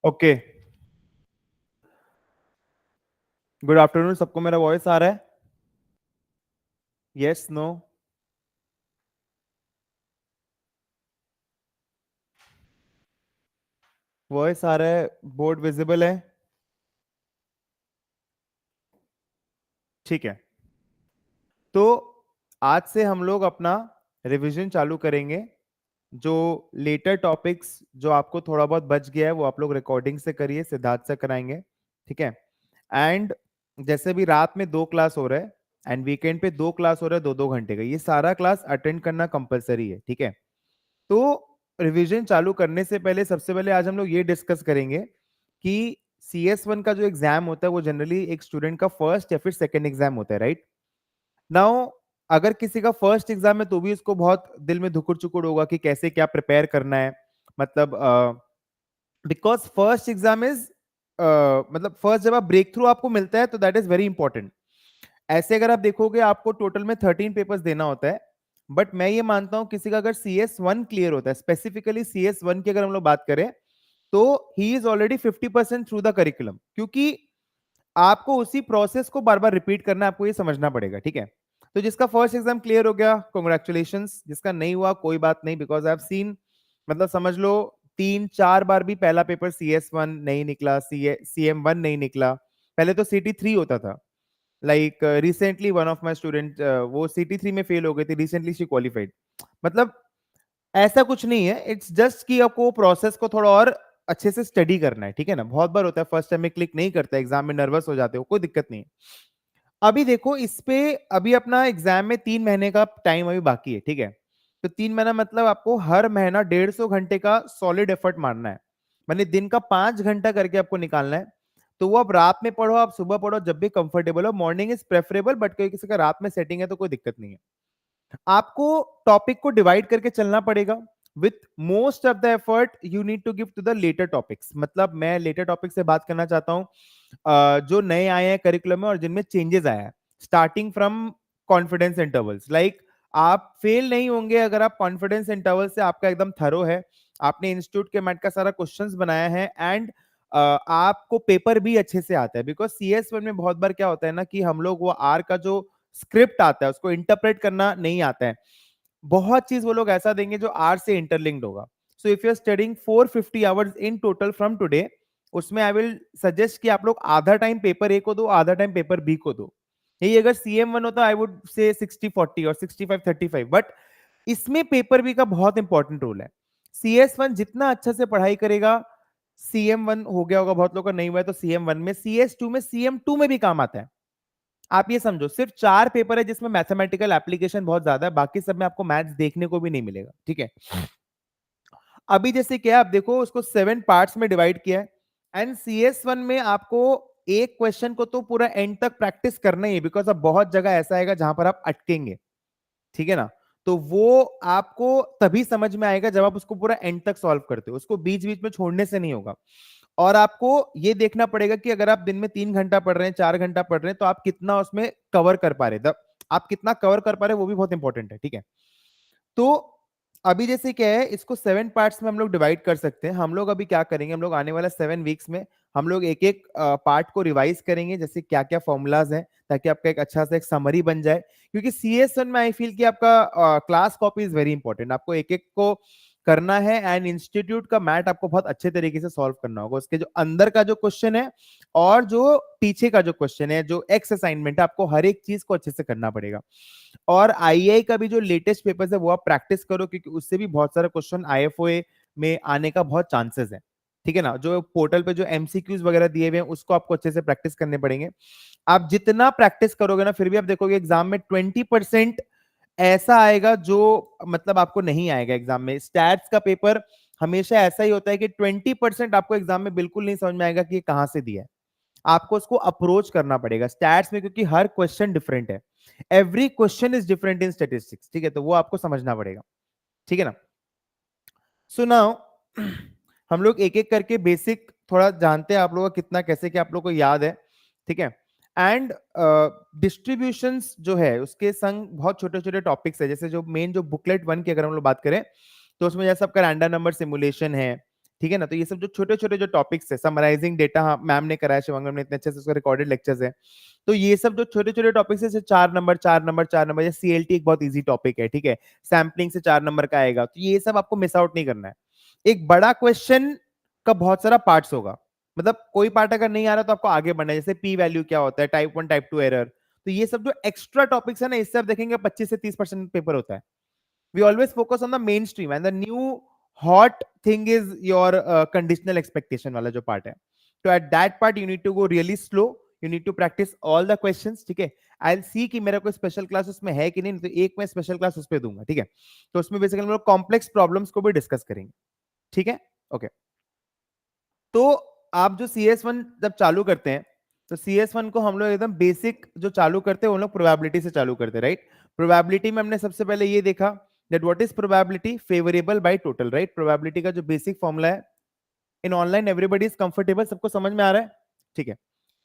Okay, good afternoon सबको। मेरा voice आ रहा है? Yes, no? वॉइस आ रहा है, बोर्ड विजिबल है? ठीक है। तो आज से हम लोग अपना रिवीजन चालू करेंगे। जो लेटर टॉपिक्स जो आपको थोड़ा बहुत बच गया है वो आप लोग रिकॉर्डिंग से करिए, सिद्धार्थ से कराएंगे। ठीक है। एंड जैसे भी रात में 2 क्लास हो रहा है एंड वीकेंड पे 2 क्लास हो रहा है, 2-2 घंटे का, ये सारा क्लास अटेंड करना कंपलसरी है। ठीक है। तो रिवीजन चालू करने से पहले सबसे पहले आज हम लोग ये डिस्कस करेंगे कि CS1 का जो एग्जाम होता है वो जनरली एक स्टूडेंट का फर्स्ट या फिर सेकंड एग्जाम होता है, राइट? नाउ अगर किसी का फर्स्ट एग्जाम है तो भी उसको बहुत दिल में धुकुर चुकुर होगा कि कैसे क्या प्रिपेयर करना है। मतलब बिकॉज फर्स्ट एग्जाम इज मतलब फर्स्ट जब आप ब्रेक थ्रू आपको मिलता है तो दैट इज वेरी इंपॉर्टेंट। ऐसे अगर आप देखोगे आपको टोटल में 13 पेपर्स देना होता है। बट मैं ये मानता हूं किसी का अगर CS1 क्लियर होता है, स्पेसिफिकली CS1 की अगर हम लोग बात करें, तो he is already 50% through the curriculum, क्योंकि आपको उसी प्रोसेस को बार बार रिपीट करना है, आपको ये समझना पड़ेगा। ठीक है। तो जिसका फर्स्ट एग्जाम क्लियर हो गया, कॉन्ग्रेचुलेशंस। जिसका नहीं हुआ कोई बात नहीं, बिकॉज आई हैव सीन, मतलब समझ लो 3-4 बार भी पहला पेपर CS1 नहीं निकला, CM1 नहीं निकला। पहले तो CT3 होता था। Like recently one of my student वो CT3 में फेल हो गई थी, रिसेंटली शी क्वालिफाइड। मतलब ऐसा कुछ नहीं है, इट्स जस्ट कि आपको प्रोसेस को थोड़ा और अच्छे से स्टडी करना है। ठीक है ना। बहुत बार होता है फर्स्ट टाइम में क्लिक नहीं करता, एग्जाम में नर्वस हो जाते हो, कोई दिक्कत नहीं है। अभी देखो इस पे, अभी अपना एग्जाम में 3 महीने का टाइम अभी बाकी है। ठीक है। तो 3 महीना मतलब आपको हर महीना 150 घंटे का सॉलिड एफर्ट मारना है। मैंने दिन का 5 घंटा करके आपको निकालना है। तो वो आप रात में पढ़ो, आप सुबह पढ़ो, जब भी कंफर्टेबल हो। मॉर्निंग इज प्रेफरेबल, बट कोई किसी का रात में सेटिंग है तो कोई दिक्कत नहीं है। आपको टॉपिक को डिवाइड करके चलना पड़ेगा। With most of the effort you need to give to the later topics. मतलब मैं लेटर टॉपिक से बात करना चाहता हूं जो नए आए हैं करिकुलम में और जिनमें चेंजेस आया है, starting from confidence intervals. Like आप फेल नहीं होंगे अगर आप कॉन्फिडेंस इंटरवल से आपका एकदम थरो है, आपने इंस्टीट्यूट के मैट का सारा क्वेश्चंस बनाया है, एंड आपको पेपर भी अच्छे से आता है। बिकॉज CS1 में बहुत बार क्या होता है ना कि हम लोग वो आर का जो स्क्रिप्ट आता है उसको इंटरप्रेट करना नहीं आता है। बहुत चीज वो लोग ऐसा देंगे जो आर से इंटरलिंक्ड होगा। So if you are studying 450 hours in total from today, उसमें आई विल सजेस्ट कि आप लोग आधा टाइम पेपर ए को दो, आधा टाइम पेपर बी को दो। यही अगर CM1 होता आई वुड से 60-40 और 65-35, बट इसमें पेपर बी का बहुत इंपॉर्टेंट रोल है। CS1 जितना अच्छा से पढ़ाई करेगा, CM1 हो गया होगा बहुत लोग का, नहीं हुआ है तो CM1 में, CS2 में, CM2 में भी काम आता है। आप ये समझो सिर्फ 4 पेपर है जिसमें मैथमेटिकल एप्लीकेशन बहुत ज्यादा है, बाकी सब में आपको मैथ्स देखने को भी नहीं मिलेगा। ठीक है। अभी जैसे क्या है, आप देखो उसको 7 पार्ट्स में डिवाइड किया है। एंड CS1 में आपको एक क्वेश्चन को तो पूरा एंड तक प्रैक्टिस करना ही है, बिकॉज अब बहुत जगह ऐसा आएगा जहां पर आप अटकेंगे। ठीक है ना। तो वो आपको तभी समझ में आएगा जब आप उसको पूरा एंड तक सॉल्व करते हो, उसको बीच बीच में छोड़ने से नहीं होगा। और आपको ये देखना पड़ेगा कि अगर आप दिन में 3 घंटा पढ़ रहे हैं, 4 घंटा पढ़ रहे हैं, तो आप कितना उसमें कवर कर पा रहे हैं, आप कितना कवर कर पा रहे हैं वो भी बहुत इंपॉर्टेंट है। ठीक है। तो अभी जैसे क्या है, इसको 7 पार्ट्स में हम लोग डिवाइड कर सकते हैं। हम लोग अभी क्या करेंगे, हम लोग आने वाला 7 वीक्स में हम लोग एक एक पार्ट को रिवाइज करेंगे, जैसे क्या क्या फॉर्मूलाज हैं, ताकि आपका एक अच्छा सा एक समरी बन जाए। क्योंकि CS1 में आई फील कि आपका class copy is very important, आपको एक एक को करना है। एंड इंस्टीट्यूट का मैट आपको बहुत अच्छे तरीके से सॉल्व करना होगा, उसके जो अंदर का जो क्वेश्चन है और जो पीछे का जो क्वेश्चन है, जो एक्स असाइनमेंट है, आपको हर एक चीज को अच्छे से करना पड़ेगा। और IAI का भी जो लेटेस्ट पेपर्स है वो आप प्रैक्टिस करो, क्योंकि उससे भी बहुत सारे क्वेश्चन IFOA में आने का बहुत चांसेस है। ठीक है ना। जो पोर्टल पे जो MCQs वगैरह दिए हुए हैं उसको आपको अच्छे से प्रैक्टिस करने पड़ेंगे। आप जितना प्रैक्टिस करोगे ना, फिर भी आप देखोगे एग्जाम में 20% ऐसा आएगा जो मतलब आपको नहीं आएगा एग्जाम में। स्टैट्स का पेपर हमेशा ऐसा ही होता है कि 20% आपको एग्जाम में बिल्कुल नहीं समझ में आएगा कि ये कहां से दिया है। आपको उसको अप्रोच करना पड़ेगा स्टैट्स में, क्योंकि हर क्वेश्चन डिफरेंट है। Every question is different in statistics. ठीक है। तो वो आपको समझना पड़ेगा। ठीक है ना। सो नाउ हम लोग एक एक करके बेसिक थोड़ा जानते हैं, आप लोगों का कितना कैसे क्या आप लोगों को याद है। ठीक है। एंड डिस्ट्रीब्यूशंस जो है उसके संग बहुत छोटे छोटे टॉपिक्स है, जैसे जो मेन जो बुकलेट 1 की अगर हम लोग बात करें, तो उसमें जैसे आपका रैंडम नंबर सिमुलेशन है, ठीक है ना। तो ये सब जो छोटे छोटे जो टॉपिक्स है, समराइजिंग डेटा, हाँ मैम ने कराया, शिवांगम ने इतने अच्छे से उसका रिकॉर्डेड लेक्चर्स है। तो ये सब जो छोटे छोटे टॉपिक्स है, 4 नंबर 4 नंबर 4 नंबर, जैसे सीएलटी एक बहुत इजी टॉपिक है, ठीक है, सैम्पलिंग से 4 नंबर का आएगा, तो ये सब आपको मिस आउट नहीं करना है। एक बड़ा क्वेश्चन का बहुत सारा पार्ट्स होगा, मतलब कोई पार्ट अगर नहीं आ रहा तो आपको आगे बढ़ना है, जैसे पी वैल्यू क्या होता है, टाइप 1 टाइप 2 एरर, तो ये सब जो एक्स्ट्रा टॉपिक्स है ना, इससे आप देखेंगे 25 से 30% पेपर होता है। We always focus on the mainstream and the new hot thing is your conditional expectation वाला जो part है। तो at that part you need to go really slow, you need to practice all the questions, ठीक है। I'll see कि मेरा कोई special class उसमें है कि नहीं, तो एक मैं स्पेशल क्लास उस पर दूंगा, ठीक है। तो उसमें बेसिकली हम लोग कॉम्प्लेक्स प्रॉब्लम्स को भी डिस्कस करेंगे, ठीक है, ओके। तो आप जो CS1 जब चालू करते हैं, तो CS1 को हम लोग एकदम बेसिक जो चालू करते हैं वो लोग प्रोबेबिलिटी से चालू करते हैं, राइट। प्रोबेबिलिटी में हमने सबसे पहले ये देखा that what is probability, favourable by total, right. Probability का जो बेसिक फॉर्मूला है, इन ऑनलाइन एवरीबॉडी इज कंफर्टेबल, सबको समझ में आ रहा है, ठीक है।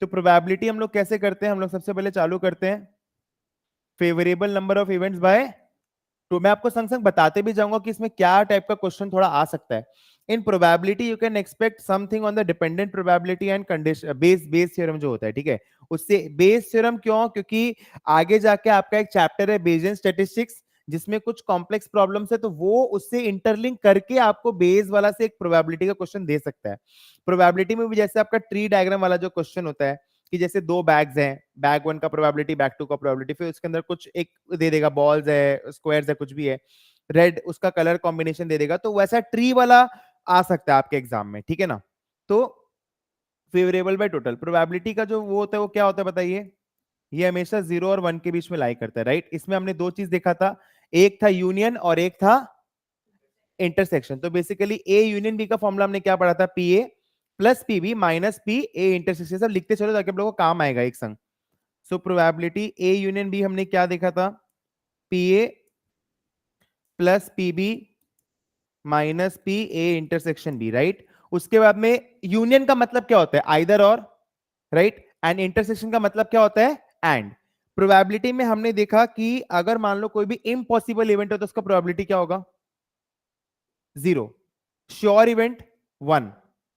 तो प्रोबेबिलिटी हम लोग कैसे करते हैं, हम लोग सबसे पहले चालू करते हैं favourable number of events by, तो मैं आपको संग संग बताते भी जाऊंगा कि इसमें क्या टाइप का क्वेश्चन थोड़ा आ सकता है। इन probability you can expect something on the dependent probability and condition Bayes theorem जो होता है, ठीक है। उससे बेस थ्योरम क्यों, क्योंकि आगे जाके आपका एक चैप्टर है बेसियन स्टैटिस्टिक्स, जिसमें कुछ कॉम्प्लेक्स प्रॉब्लम्स है, तो वो उससे इंटरलिंक करके आपको बेस वाला से एक प्रोबेबिलिटी का क्वेश्चन दे सकता है। प्रोबेबिलिटी में भी जैसे आपका ट्री डायग्राम वाला जो क्वेश्चन होता है, कि जैसे 2 बैग्स हैं, बैग 1 का प्रोबेबिलिटी, बैग 2 का प्रोबेबिलिटी, फिर उसके अंदर कुछ एक दे देगा, बॉल्स है, स्क्वायर्स है, कुछ भी है, रेड उसका कलर कॉम्बिनेशन दे देगा, तो वैसा ट्री वाला आ सकता है आपके एग्जाम में, ठीक है ना। तो फेवरेबल बाय टोटल प्रोबेबिलिटी का जो वो होता है वो क्या होता है बताइए, ये हमेशा 0 और 1 के बीच में लाई करता है, राइट। इसमें हमने 2 चीज देखा था, एक था यूनियन और एक था इंटरसेक्शन। तो बेसिकली ए यूनियन बी का फॉर्मूला हमने क्या पढ़ा था, P A plus P B minus P A intersection. सब लिखते चलो ताकि आप लोगों को काम आएगा एक संग। So probability A union B हमने क्या देखा था, P A plus P B minus P A intersection B, right. उसके बाद में यूनियन का मतलब क्या होता है, आइदर और, राइट, एंड इंटरसेक्शन का मतलब क्या होता है, एंड। प्रोबेबिलिटी में हमने देखा कि अगर मान लो कोई भी इम्पॉसिबल इवेंट हो तो उसका प्रोबेबिलिटी क्या होगा, 0, श्योर इवेंट 1,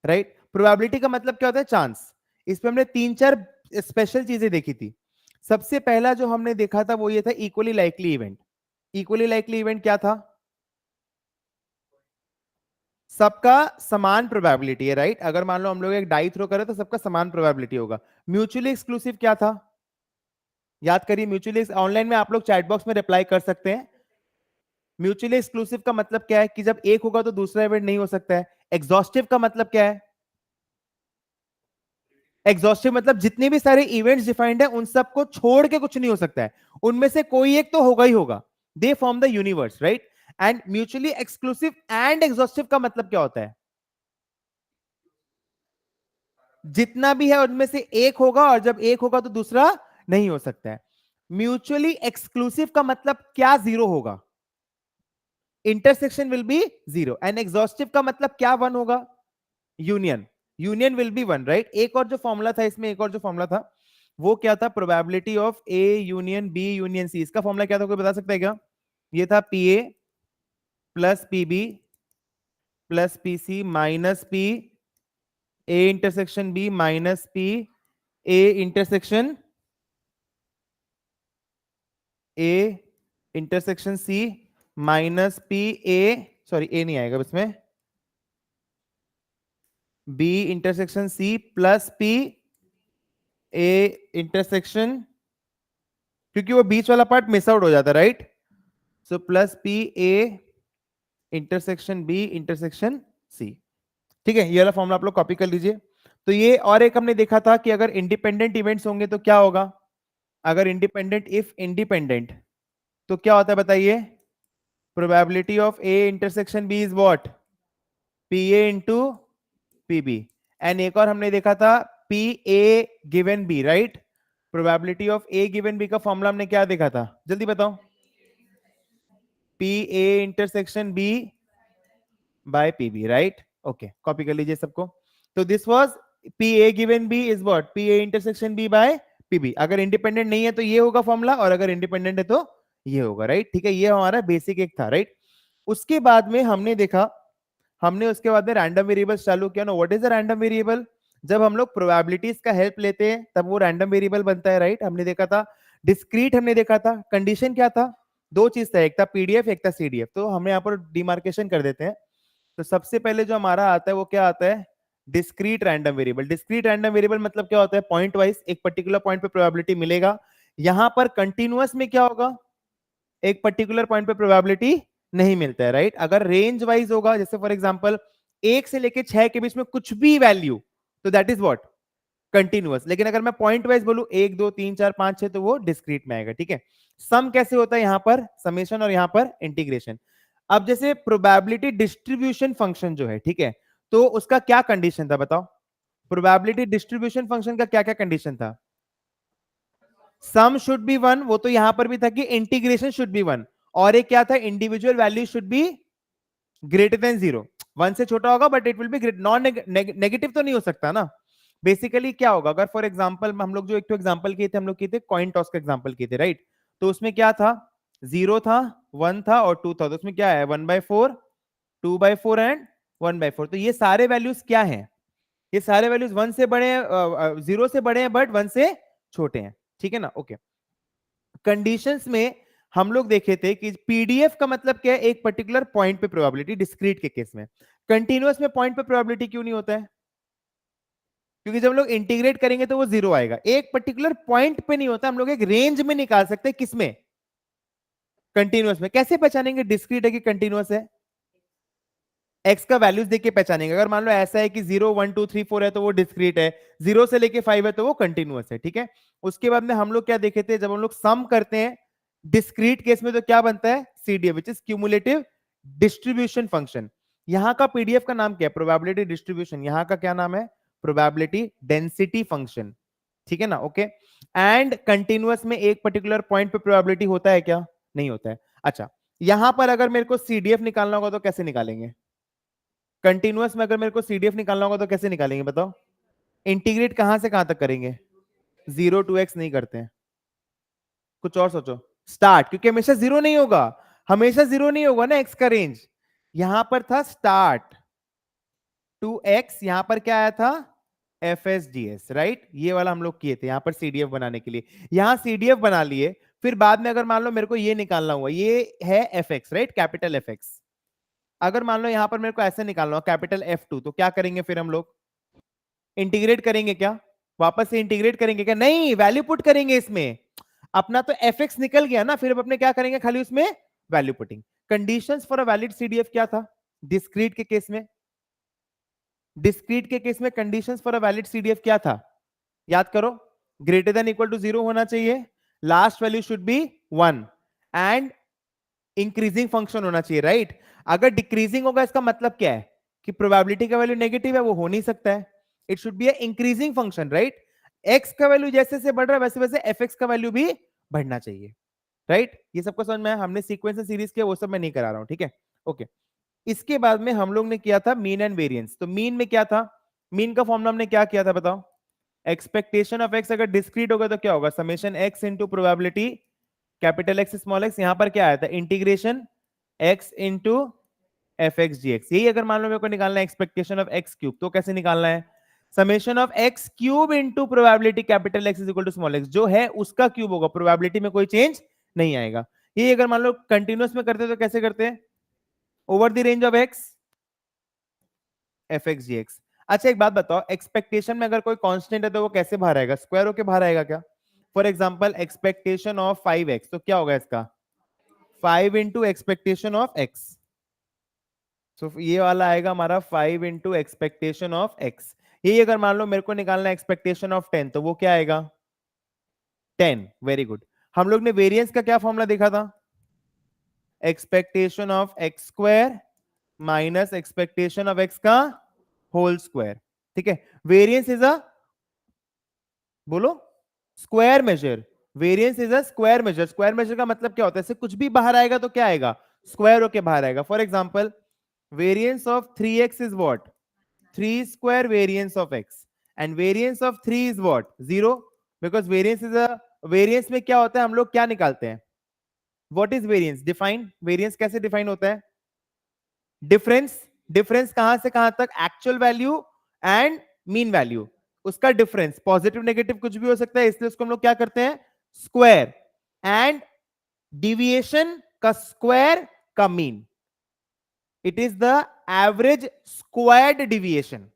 राइट। प्रोबेबिलिटी का मतलब क्या होता है, चांस। इस पे हमने 3-4 स्पेशल चीजें देखी थी। सबसे पहला जो हमने देखा था वो ये था equally likely event. Equally likely event क्या था, सबका समान प्रोबेबिलिटी है, राइट। अगर मान लो हम लोग एक डाई थ्रो करें तो सबका समान प्रोबेबिलिटी होगा। म्यूचुअली एक्सक्लूसिव क्या था, याद करिए, म्यूचुअली ऑनलाइन में आप लोग चैट बॉक्स में रिप्लाई कर सकते हैं। म्यूचुअली एक्सक्लूसिव का मतलब क्या है कि जब एक होगा तो दूसरा इवेंट नहीं हो सकता है। एग्जॉस्टिव का मतलब क्या है, एग्जॉस्टिव मतलब जितने भी सारे इवेंट्स डिफाइंड है उन सबको छोड़ के कुछ नहीं हो सकता है, उनमें से कोई एक तो होगा ही होगा, they form the universe, right. And mutually exclusive and exhaustive का मतलब क्या होता है, जितना भी है उनमें से एक होगा, और जब एक होगा तो दूसरा नहीं हो सकता है। म्यूचुअली एक्सक्लूसिव का मतलब क्या, 0 होगा, intersection will be 0, and exhaustive का मतलब क्या, 1 होगा, union, union will be 1, right. एक और जो फॉर्मूला था इसमें, एक और जो फॉर्मूला था वो क्या था, probability of A union B union C. इसका फॉर्मूला क्या था, कोई बता सकता है क्या, ये था P A plus P B plus P C minus P A intersection B minus P A intersection A intersection C minus P A, sorry A नहीं आएगा इसमें, B intersection C plus P A intersection, क्योंकि वो बीच वाला part miss out हो जाता है, right. So plus P A intersection B intersection C, ठीक है। ये वाला फॉर्मूला आप लोग कॉपी कर लीजिए। तो ये, और एक हमने देखा था कि अगर इंडिपेंडेंट इवेंट्स होंगे तो क्या होगा, अगर इंडिपेंडेंट, इफ इंडिपेंडेंट, तो क्या होता है बताइए, probability of A intersection B is what, P A into P B. And एक और हमने देखा था P A given B, right. Probability of A given B का फॉर्मूला हमने क्या देखा था, जल्दी बताओ, P A intersection B by P B, right. Okay, copy कर लीजिए सबको। तो this was P A given B is what, P A intersection B by P B. अगर इंडिपेंडेंट नहीं है तो ये होगा फॉर्मूला, और अगर इंडिपेंडेंट है तो ये होगा, राइट। ठीक है, ये हमारा बेसिक एक था, राइट। उसके बाद में हमने देखा हमने उसके बाद में रैंडम वेरिएबल्स चालू किया ना। What is a random variable? जब हम लोग प्रोबेबिलिटीज का हेल्प लेते हैं तब वो रैंडम वेरिएबल बनता है, राइट? हमने देखा था डिस्क्रीट, हमने देखा था कंडीशन क्या था, दो चीज था, एक था पीडीएफ एक था सीडीएफ। तो हम यहाँ पर डिमार्केशन कर देते हैं। तो सबसे पहले जो हमारा आता है वो क्या आता है? Discrete random variable. Discrete random variable मतलब क्या होता है? पॉइंट वाइज एक पर्टिकुलर पॉइंट पे प्रोबेबिलिटी मिलेगा। यहां पर कंटिन्यूअस में क्या होगा? एक पर्टिकुलर पॉइंट पे प्रोबेबिलिटी नहीं मिलता है, राइट? अगर रेंज वाइज होगा, जैसे फॉर एग्जांपल 1 से लेके 6 के बीच में कुछ भी वैल्यू, तो दैट इज व्हाट? कंटिन्यूअस। लेकिन अगर मैं पॉइंट वाइज बोलूं 1 2 3 4 5 6, तो वो डिस्क्रीट में आएगा, ठीक है? सम कैसे होता है? यहां पर समेशन और यहां पर इंटीग्रेशन। अब जैसे प्रोबेबिलिटी डिस्ट्रीब्यूशन फंक्शन जो है, ठीक है, तो उसका क्या कंडीशन था बताओ? प्रोबेबिलिटी डिस्ट्रीब्यूशन फंक्शन का क्या क्या कंडीशन था? सम शुड बी वन, वो तो यहां पर भी था कि इंटीग्रेशन शुड बी वन, और एक क्या था? Individual value should be greater than zero. One से छोटा होगा but it will be great, non negative तो नहीं हो सकता ना। बेसिकली क्या होगा, अगर फॉर एग्जांपल हम लोग जो एक तो एग्जांपल किए थे, हम लोग किए थे कॉइन टॉस का एग्जांपल किए थे, राइट? तो उसमें क्या था? जीरो था, वन था और टू था। तो उसमें क्या है? 1/4, 2/4 एंड 1/4। तो ये सारे वैल्यूज क्या हैं? ये सारे वैल्यूज वन से बड़े हैं, जीरो से बड़े हैं बट वन से छोटे हैं, ठीक है ना? ओके। कंडीशंस में हम लोग देखे थे कि पीडीएफ का मतलब क्या है? एक पर्टिकुलर पॉइंट पे प्रोबेबिलिटी। डिस्क्रीट के केस में कंटीन्यूअस में पॉइंट पे प्रोबेबिलिटी क्यों नहीं होता है? क्योंकि जब हम लोग इंटीग्रेट करेंगे तो वो जीरो आएगा। एक पर्टिकुलर पॉइंट पे नहीं होता, हम लोग एक रेंज में निकाल सकते हैं। किसमें? कंटीन्यूअस में। कैसे पहचानेंगे डिस्क्रीट है कि कंटीन्यूअस है? एक्स का वैल्यूज देख के पहचानेंगे। अगर मान लो ऐसा है कि 0 1 2 3 4 है तो वो डिस्क्रीट है, 0 से लेके 5 है तो वो कंटिन्यूअस है, ठीक है? उसके बाद में हम लोग क्या देखे थे? जब हम लोग सम करते हैं डिस्क्रीट केस में तो क्या बनता है? CDF, which is cumulative distribution function. यहां का पीडीएफ का नाम क्या है? Probability distribution. यहां का क्या नाम है? प्रोबेबिलिटी डेंसिटी फंक्शन, ठीक है ना? ओके। एंड कंटिन्यूअस में एक पर्टिकुलर पॉइंट पे प्रोबेबिलिटी होता है क्या? नहीं होता है। अच्छा, यहां पर अगर मेरे को सीडीएफ निकालना होगा तो कैसे निकालेंगे? कंटिन्यूअस में अगर मेरे को सीडीएफ निकालना होगा तो कैसे निकालेंगे बताओ? इंटीग्रेट कहां से कहां तक करेंगे? 0 to x नहीं करते हैं, कुछ और सोचो। स्टार्ट, क्योंकि हमेशा जीरो नहीं होगा, हमेशा जीरो नहीं होगा ना एक्स का रेंज। यहां पर था स्टार्ट टू एक्स, यहां पर क्या आया था? FSGS, right? ये वाला हम लोग किए थे यहां पर सीडीएफ बनाने के लिए। यहां सीडीएफ बना लिए, फिर बाद में अगर मान लो मेरे को ये निकालना हुआ, ये है FX, राइट? Capital FX। अगर मान लो यहां पर मेरे को ऐसे निकालना हो कैपिटल F2, तो क्या करेंगे फिर हम लोग? इंटीग्रेट करेंगे क्या? वापस से इंटीग्रेट करेंगे क्या? नहीं, वैल्यू पुट करेंगे इसमें। अपना तो fx निकल गया ना, फिर अब अपने क्या करेंगे? खाली उसमें value putting. Conditions for a valid CDF क्या था डिस्क्रीट के केस में? डिस्क्रीट के केस में conditions for a valid CDF क्या था? याद करो। Greater than equal to zero होना चाहिए, last value should be one, and increasing function होना चाहिए, राइट? अगर डिक्रीजिंग होगा इसका मतलब क्या है? कि प्रोबेबिलिटी का वैल्यू नेगेटिव है, वो हो नहीं सकता है। It should be increasing function, right? X का वैल्यू जैसे जैसे बढ़ रहा है वैसे वैसे एफ एक्स का वैल्यू भी बढ़ना चाहिए, राइट? ये सबको समझ में आया? हमने सीक्वेंस सीरीज किया, वो सब मैं नहीं करा रहा हूं, ठीक है? ओके। इसके बाद में हम लोग ने किया था मीन एंड वेरिएंस। तो मीन में क्या था? मीन का फॉर्मूला हमने क्या किया था बताओ? एक्सपेक्टेशन ऑफ एक्स अगर डिस्क्रीट होगा तो क्या होगा? Summation X into probability capital X small X. यहां पर क्या आया था? Integration X into F X G X. यही अगर मान लो मेरे को निकालना है एक्सपेक्टेशन ऑफ एक्स क्यूब, तो कैसे निकालना है? Summation of X cube into probability capital X is equal to small X. जो है उसका क्यूब होगा, प्रोबेबिलिटी में कोई चेंज नहीं आएगा। ये अगर मान लो कंटिन्यूअस में करते तो कैसे करते हैं? Over the range of X F X G X. अच्छा एक बात बताओ, एक्सपेक्टेशन में अगर कोई कांस्टेंट है तो वो कैसे बाहर आएगा? स्क्वायर होके बाहर आएगा क्या? For example expectation of 5x, तो क्या होगा इसका? 5 इंटू एक्सपेक्टेशन ऑफ एक्स। सो ये वाला आएगा हमारा 5 इंटू एक्सपेक्टेशन ऑफ एक्स। ये अगर मान लो मेरे को निकालना है एक्सपेक्टेशन ऑफ 10, तो वो क्या आएगा? 10। Very good. हम लोग ने वेरिएंस का क्या फॉर्मूला देखा था? Expectation of X square minus expectation of X का होल स्क्वायर, ठीक है? वेरिएंस इज अ, बोलो, square measure. Variance is a square measure. Square measure का मतलब क्या होता है? इससे कुछ भी बाहर आएगा तो क्या आएगा? स्क्वायर होके बाहर आएगा। For example variance of 3x is what? 3 square variance of x, and variance of 3 is what? 0, because variance is a, variance में क्या होता है? हम लोग क्या निकालते हैं? what is variance? define, variance कैसे define होता है? difference डिफरेंस कहां से कहां तक, actual value and mean value, उसका डिफरेंस पॉजिटिव नेगेटिव कुछ भी हो सकता है, इसलिए उसको हम लोग क्या करते हैं, स्क्वायर, एंड डिविएशन का स्क्वायर का mean, it is the average squared deviation,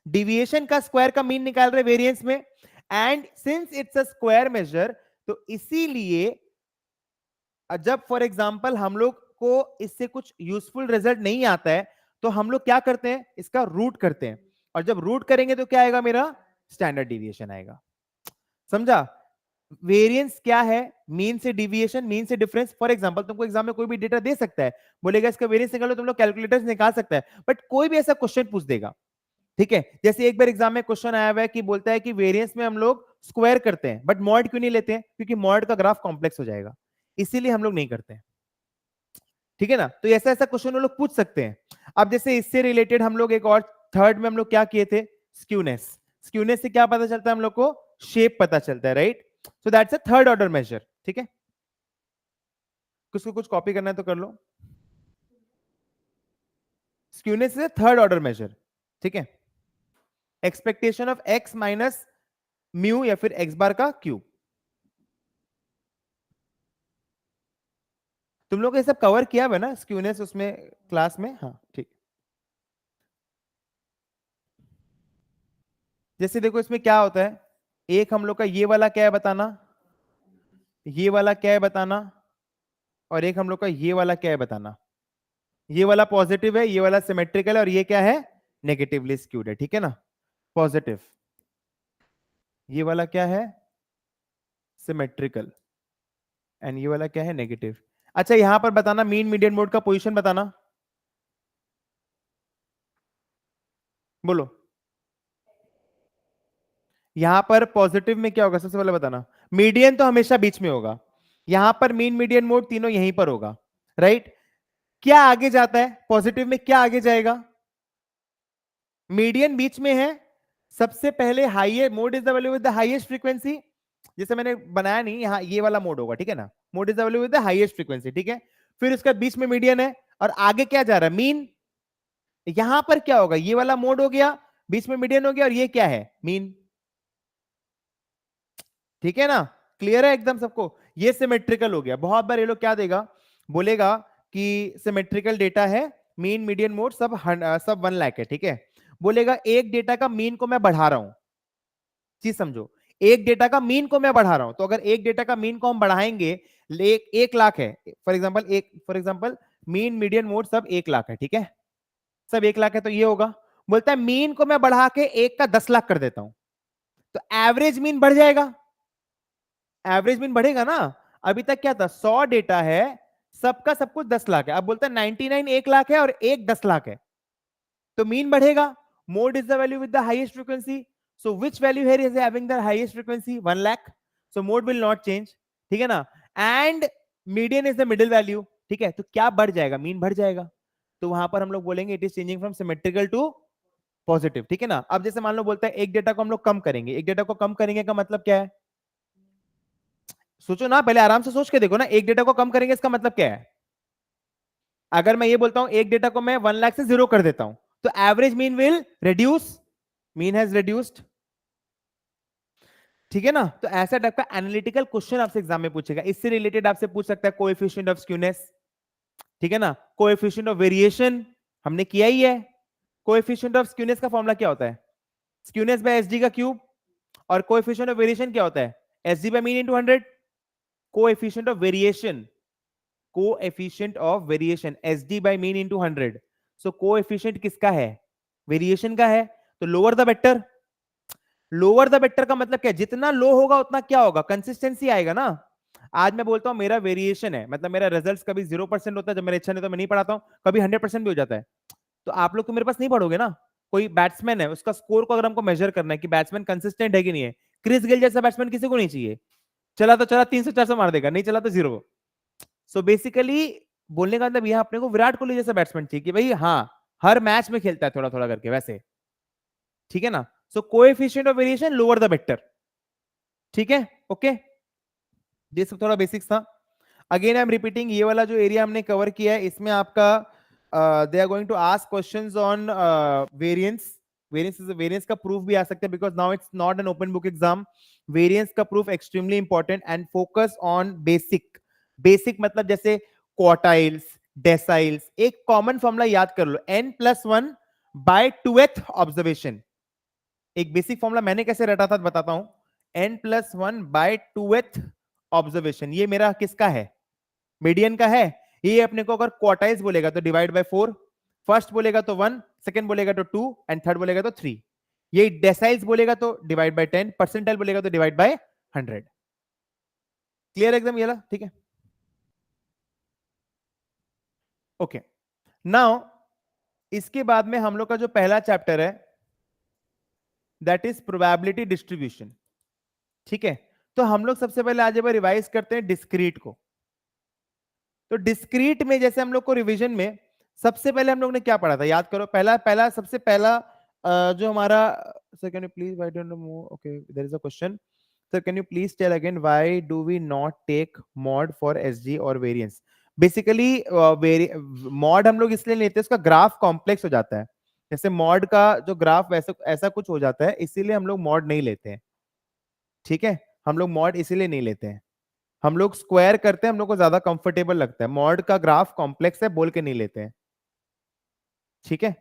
deviation का स्क्वायर का मीन निकाल रहे वेरिएंस में, and since it's a square measure, तो इसीलिए जब फॉर एग्जांपल हम लोग को इससे कुछ यूजफुल रिजल्ट नहीं आता है, तो हम लोग क्या करते हैं, इसका रूट करते हैं, और जब रूट करेंगे तो क्या आएगा, मेरा स्टैंडर्ड डिविएशन आएगा। समझा? वेरिएंस क्या है, मीन से डिविएशन, मीन से डिफरेंस। फॉर एग्जांपल तुमको एग्जाम में कोई भी डेटा दे सकता है, बोलेगा इसका वेरिएंस निकालो, तुम लोग कैलकुलेटर से निकाल सकता है, बट कोई भी ऐसा क्वेश्चन पूछ देगा, ठीक है। जैसे एक बार एग्जाम में क्वेश्चन आया हुआ है कि बोलता है कि वेरिएंस में हम लोग स्क्वायर करते हैं, बट मॉड क्यों नहीं लेते हैं, क्योंकि मॉड का ग्राफ कॉम्प्लेक्स हो जाएगा, इसीलिए हम लोग नहीं करते हैं, ठीक है ना। तो ऐसा ऐसा क्वेश्चन वो लोग पूछ सकते हैं। अब जैसे इससे रिलेटेड हम लोग एक और थर्ड में हम लोग क्या किए थे, स्क्यूनेस, स्क्यूनेस से क्या पता चलता है हम लोग को, शेप पता चलता है, right. So that's a third order measure, ठीक है। किसको कुछ कॉपी करना है तो कर लो। Skewness is third order measure, ठीक है। Expectation of X minus mu या फिर एक्स बार का क्यूब। तुम लोग ये सब कवर किया हुआ ना स्क्यूनेस उसमें क्लास में, हाँ ठीक। जैसे देखो इसमें क्या होता है, एक हम लोग का ये वाला क्या है बताना, ये वाला क्या है बताना, और एक हम लोग का ये वाला क्या है बताना। ये वाला पॉजिटिव है, ये वाला सिमेट्रिकल है, और ये क्या है, नेगेटिवली स्क्यूड है, ठीक है ना, पॉजिटिव। ये वाला क्या है, सिमेट्रिकल, एंड ये वाला क्या है, नेगेटिव। अच्छा यहां पर बताना मीन मीडियन मोड का पोजीशन बताना, बोलो। यहां पर पॉजिटिव में क्या होगा, सबसे पहले बताना। मीडियन तो हमेशा बीच में होगा, यहां पर मीन मीडियन मोड तीनों यहीं पर होगा, राइट। क्या आगे जाता है, पॉजिटिव में क्या आगे जाएगा, मीडियन बीच में है, सबसे पहले highest mode is the value with the highest frequency, जैसे मैंने बनाया नहीं, यहां ये वाला मोड होगा, ठीक है ना, mode is the value with the highest frequency, ठीक है। फिर उसका बीच में मीडियन है, और आगे क्या जा रहा है, मीन। यहां पर क्या होगा, ये वाला मोड हो गया, बीच में मीडियन हो गया, और ये क्या है, मीन, ठीक है ना। क्लियर है एकदम सबको, ये सिमेट्रिकल हो गया। बहुत बार ये लोग क्या देगा, बोलेगा कि सिमेट्रिकल डेटा है, मीन मीडियन मोड सब 1 लाख है, ठीक है। बोलेगा एक डेटा का मीन को मैं बढ़ा रहा हूं, चीज समझो, एक डेटा का मीन को मैं बढ़ा रहा हूं, तो अगर एक डेटा का मीन को हम बढ़ाएंगे, 1 लाख है for example mean median mode सब 1 लाख है, ठीक है, सब 1 लाख है, तो ये होगा। बोलता है मीन को मैं बढ़ा के एक का 10 लाख कर देता हूं, तो एवरेज मीन बढ़ जाएगा, एवरेज मीन बढ़ेगा ना। अभी तक क्या था, 100 डेटा है, सबका सब कुछ 10 लाख है, अब बोलता है 99 1 लाख है और एक 10 लाख है, तो मीन बढ़ेगा। Mode is the value with the highest frequency, so which value here is having the highest frequency, 1 lakh, so mode will not change, ठीक है ना। And median is the middle value, ठीक है, तो क्या बढ़ जाएगा, मीन बढ़ जाएगा, तो वहां पर हम लोग बोलेंगे it is changing from symmetrical to positive, ठीक है ना। अब जैसे मान लो बोलता है एक डेटा को हम लोग कम करेंगे, एक डेटा को कम करेंगे का मतलब क्या है, सोचो ना, पहले आराम से सोच के देखो ना, एक डेटा को कम करेंगे इसका मतलब क्या है। अगर मैं ये बोलता हूं एक डेटा को मैं 1 लाख से 0 कर देता हूं, तो average mean will reduce, mean has reduced, ठीक है ना। तो ऐसा टाइप का एनालिटिकल क्वेश्चन आपसे एग्जाम में पूछेगा, इससे रिलेटेड आपसे पूछ सकता है कोएफिशिएंट ऑफ स्क्यूनेस, ठीक है ना, कोएफिशिएंट ऑफ वेरिएशन हमने किया ही है। कोएफिशिएंट ऑफ स्क्यूनेस का फॉर्मूला क्या होता है, स्क्यूनेस बाय एसडी का क्यूब, और कोएफिशिएंट ऑफ वेरिएशन क्या होता है, SD by mean into 100। Coefficient of variation, coefficient of variation SD by mean into 100, so coefficient किसका है, वेरिएशन का है, तो lower the better. Lower the better का मतलब क्या है, जितना लो होगा उतना क्या होगा, कंसिस्टेंसी आएगा ना। आज मैं बोलता हूं मेरा वेरिएशन है, मतलब मेरा रिजल्ट्स कभी 0% होता है, जब मेरा इच्छा नहीं तो मैं नहीं पढ़ाता हूं, कभी 100% भी हो जाता है, तो आप लोग तो मेरे पास नहीं पढ़ोगे ना। कोई बैट्समैन है, उसका स्कोर को अगर हमको मेजर करना है कि बैट्समैन कंसिस्टेंट है कि नहीं है, क्रिस गेल जैसा बैट्समैन किसी को नहीं चाहिए, चला तो चला 300 400 मार देगा, नहीं चला तो 0। सो बेसिकली बोलने का मतलब यहां अपने को विराट कोहली जैसा बैट्समैन चाहिए कि भाई हाँ, हर मैच में खेलता है थोड़ा थोड़ा करके वैसे, ठीक है ना। So coefficient of variation lower the better, ठीक है, ओके। ये सब थोड़ा बेसिक्स था। अगेन आई एम रिपीटिंग, ये वाला जो एरिया हमने कवर किया है इसमें आपका they are going to ask questions on variance. Variance का प्रूफ भी आ सकता है, because now it's not an open book exam. Variance का proof extremely important, and focus on basic. Basic मतलब जैसे क्वार्टाइल्स, डेसाइल्स. एक कॉमन फॉर्मूला याद कर लो, n+1/2th ऑब्जर्वेशन. एक बेसिक फॉर्मूला मैंने कैसे रटा था बताता हूं. n+1/2th observation. ये मेरा किसका है? मीडियन का है. ये अपने को अगर क्वार्टाइल्स बोलेगा तो डिवाइड बाय 4, फर्स्ट बोलेगा तो 1, सेकंड बोलेगा तो 2, एंड थर्ड बोलेगा तो 3. ये डेसाइल्स बोलेगा तो डिवाइड बाय 10, परसेंटाइल बोलेगा तो डिवाइड बाय 100. क्लियर एकदम ये ला, ठीक है. ओके, नाउ इसके बाद में हम लोग का जो पहला चैप्टर है दैट इज प्रोबेबिलिटी डिस्ट्रीब्यूशन. ठीक है, तो हम लोग सबसे पहले आज रिवाइज करते हैं डिस्क्रीट को. तो डिस्क्रीट में जैसे हम लोग को रिवीजन में सबसे पहले हम लोग ने क्या पढ़ा था याद करो. पहला पहला सबसे पहला जो हमारा, sir can you please why don't move, okay there is a question. Sir can you please tell again why do we not take mod for SG और वेरिएंस. बेसिकली मॉड हम लोग इसलिए लेते हैं, उसका ग्राफ कॉम्प्लेक्स हो जाता है. जैसे मॉड का जो ग्राफ वैसा ऐसा कुछ हो जाता है, इसीलिए हम लोग मॉड नहीं लेते हैं. ठीक है, हम लोग मॉड इसीलिए नहीं लेते हैं. हम लोग स्क्वायर करते हैं, हम लोग को ज्यादा कंफर्टेबल लगता है. मॉड का ग्राफ कॉम्प्लेक्स है बोल के नहीं लेते हैं. ठीक है,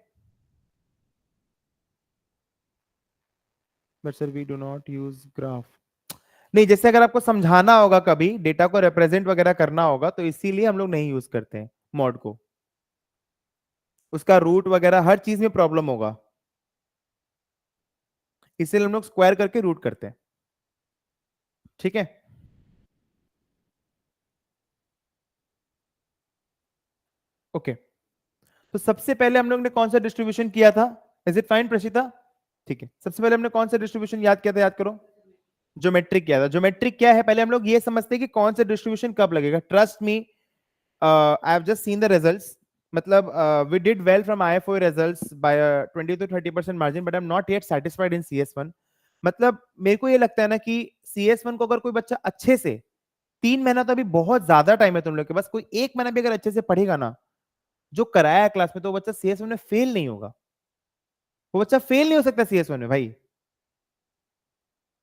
but sir we do not use graph. नहीं, जैसे अगर आपको समझाना होगा कभी डेटा को रिप्रेजेंट वगैरह करना होगा तो इसीलिए हम लोग नहीं यूज करते हैं मॉड को. उसका रूट वगैरह हर चीज में प्रॉब्लम होगा, इसीलिए हम लोग स्क्वायर करके रूट करते हैं. ठीक है, ओके. तो सबसे पहले हम लोग ने कौन सा डिस्ट्रीब्यूशन किया था? Is it fine Prashita? ठीक है, सबसे पहले हमने कौन सा डिस्ट्रीब्यूशन याद किया था, याद करो. ज्योमेट्रिक किया था. ज्योमेट्रिक क्या है, पहले हम लोग ये समझते हैं कि कौन सा डिस्ट्रीब्यूशन कब लगेगा. Trust me, I have just seen the results. मतलब we did well from IFOA results by 20 to 30% margin, but I am not yet satisfied in CS1. मतलब मेरे को ये लगता है ना कि CS1 को अगर कोई बच्चा अच्छे से 3 महीना, तो अभी बहुत ज्यादा टाइम है तुम लोग के पास, कोई 1 महीना भी अगर अच्छे से पढ़ेगा ना जो कराया है क्लास में, तो वो बच्चा CS1 में फेल नहीं होगा. वो बच्चा फेल नहीं हो सकता CS1 में भाई.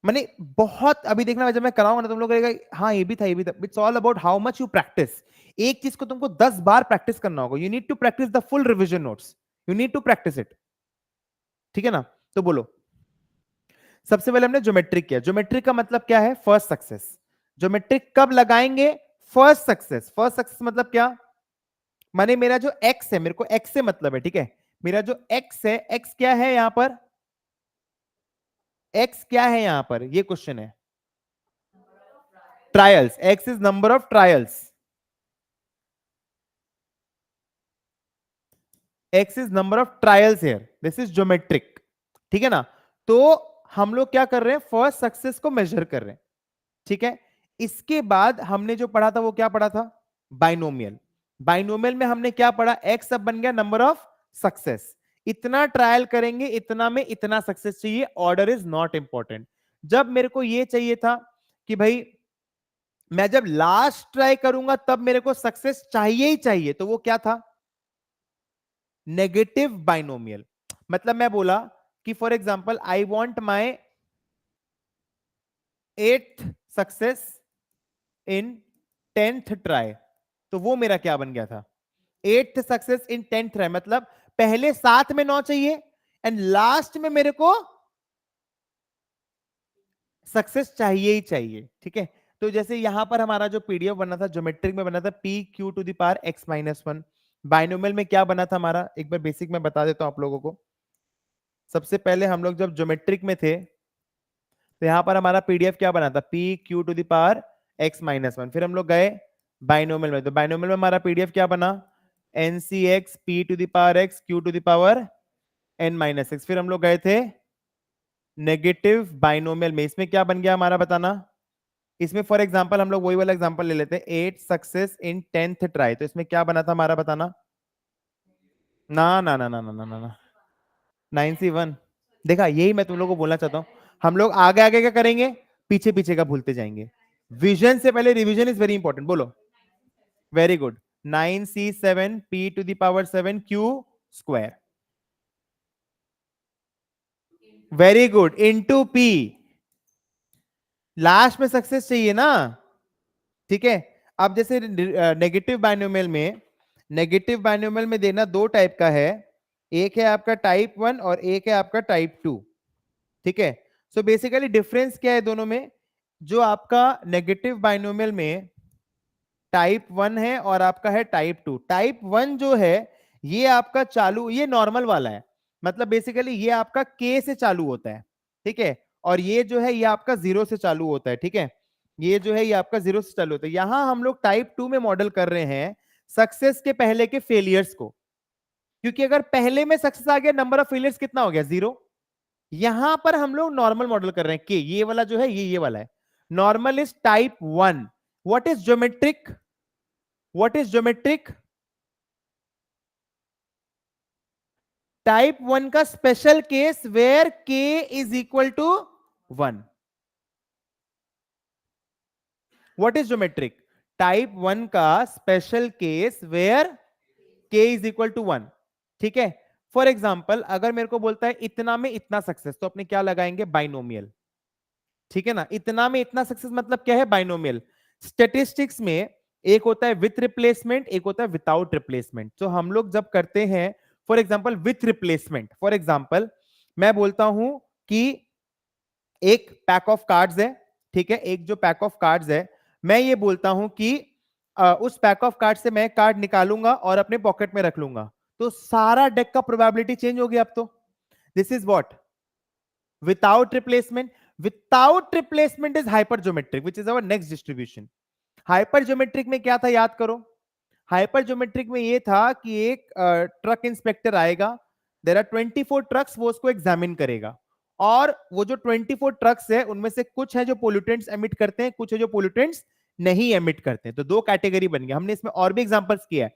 मैंने बहुत अभी देखना, जब मैं कराऊंगा ना तुम लोग कहेगा हाँ ये भी था ये भी था. It's all about how much you practise. एक चीज को तुमको 10 बार प्रैक्टिस करना होगा. You need to practise the full revision notes. You need to practise it. ठीक है ना, तो बोलो. सबसे पहले हमने ज्योमेट्रिक किया. ज्योमेट्रिक का मतलब क्या है? First success. ज्योमेट्रिक कब लगाएंगे? First success. फर्स्ट सक्सेस मतलब क्या? माने मेरा जो एक्स है, मेरे को एक्स से मतलब है. ठीक है, मेरा जो एक्स है, एक्स क्या है यहां पर? एक्स क्या है यहां पर, ये क्वेश्चन है. Trials. X is number of trials. X is number of trials here. This is geometric. ठीक है ना, तो हम लोग क्या कर रहे हैं? फर्स्ट सक्सेस को मेजर कर रहे हैं. ठीक है, इसके बाद हमने जो पढ़ा था वो क्या पढ़ा था? बाइनोमियल. बाइनोमियल में हमने क्या पढ़ा? एक्स अब बन गया नंबर ऑफ सक्सेस. इतना ट्रायल करेंगे, इतना में इतना सक्सेस चाहिए. Order is not important. जब मेरे को ये चाहिए था कि भाई मैं जब लास्ट ट्राई करूंगा तब मेरे को सक्सेस चाहिए ही चाहिए, तो वो क्या था? Negative binomial. मतलब मैं बोला कि for example I want my 8th success in 10th try, तो वो मेरा क्या बन गया था? 8th success in 10th try. मतलब पहले 7 में 9 चाहिए एंड लास्ट में मेरे को सक्सेस चाहिए ही चाहिए. ठीक है, तो जैसे यहां पर हमारा जो पीडीएफ बना था ज्योमेट्रिक में बना था PQ⁻x-1. बाइनोमियल में क्या बना था हमारा, एक बार बेसिक में बता देता हूं आप लोगों को. सबसे पहले हम लोग जब ज्योमेट्रिक में थे तो यहां पर हमारा पीडीएफ क्या बना था? PQ⁻x-1. फिर हम लोग गए बाइनोमियल में, तो बाइनोमियल में हमारा पीडीएफ क्या बना? NCX P⁻X Q⁻n-x. फिर हम लोग गए थे नेगेटिव बाइनोमियल में. इसमें क्या बन गया हमारा, बताना. इसमें फॉर एग्जांपल हम लोग वही वाला एग्जांपल ले लेते हैं, 8 सक्सेस इन 10th ट्राई. तो इसमें क्या बना था हमारा, बताना. ना ना ना ना ना ना ना 9C1. देखा, यही मैं तुम लोगों को बोलना चाहता हूं. हम लोग आगे आगे क्या करेंगे, पीछे पीछे का भूलते जाएंगे. विजन से पहले रिवीजन इज वेरी इंपॉर्टेंट. बोलो. Very good. 9c7 p to the power 7 q square. Very good. Into p. Last में सक्सेस चाहिए ना. ठीक है. अब जैसे नेगेटिव बाइनोमियल में देना दो टाइप का है. एक है आपका टाइप 1 और एक है आपका टाइप 2. ठीक है. सो बेसिकली डिफरेंस क्या है दोनों में? जो आपका नेगेटिव बाइनोमियल में टाइप 1 है और आपका है टाइप 2. टाइप 1 जो है ये आपका चालू, ये नॉर्मल वाला है. मतलब बेसिकली ये आपका के से चालू होता है. ठीक है. और ये जो है ये आपका जीरो से चालू होता है. ठीक है. ये जो है ये आपका जीरो से चालू होता है. यहां हम लोग टाइप 2 में मॉडल कर रहे हैं सक्सेस के पहले के फेलियर्स को. क्योंकि अगर पहले में सक्सेस आ गया, नंबर ऑफ फेलियर्स कितना हो गया? जीरो. यहां पर हम लोग नॉर्मल मॉडल कर रहे हैं. के ये वाला जो है ये वाला है. Normal is type 1. What is geometric? What is geometric? Type 1 का special case where k is equal to 1. What is geometric? Type 1 का special case where k is equal to 1. ठीक है. फॉर एग्जाम्पल अगर मेरे को बोलता है इतना में इतना सक्सेस, तो अपने क्या लगाएंगे? बाइनोमियल. ठीक है ना. इतना में इतना सक्सेस मतलब क्या है? बाइनोमियल. स्टेटिस्टिक्स में एक होता है विथ रिप्लेसमेंट, एक होता है विदाउट रिप्लेसमेंट. तो हम लोग जब करते हैं for example with replacement, for example मैं बोलता हूं कि एक पैक ऑफ कार्ड्स है. ठीक है. एक जो पैक ऑफ कार्ड्स है, मैं ये बोलता हूं कि उस पैक ऑफ कार्ड से मैं कार्ड निकालूंगा और अपने पॉकेट में रख लूंगा. तो सारा डेक का प्रोबेबिलिटी चेंज हो गया अब तो. This is what? Without replacement. Without replacement is hypergeometric, which is our next distribution. Hypergeometric में क्या था याद करो. Hypergeometric में ये था कि एक ट्रक इंस्पेक्टर आएगा. देयर आर 24 ट्रक्स, वो उसको एग्जामिन करेगा. और वो जो 24 ट्रक्स है उनमें से कुछ है जो पोल्यूटेंट्स एमिट करते हैं, कुछ है जो पोल्यूटेंट्स नहीं एमिट करते हैं. तो दो कैटेगरी बन गया. हमने इसमें और भी एग्जांपल्स किया है.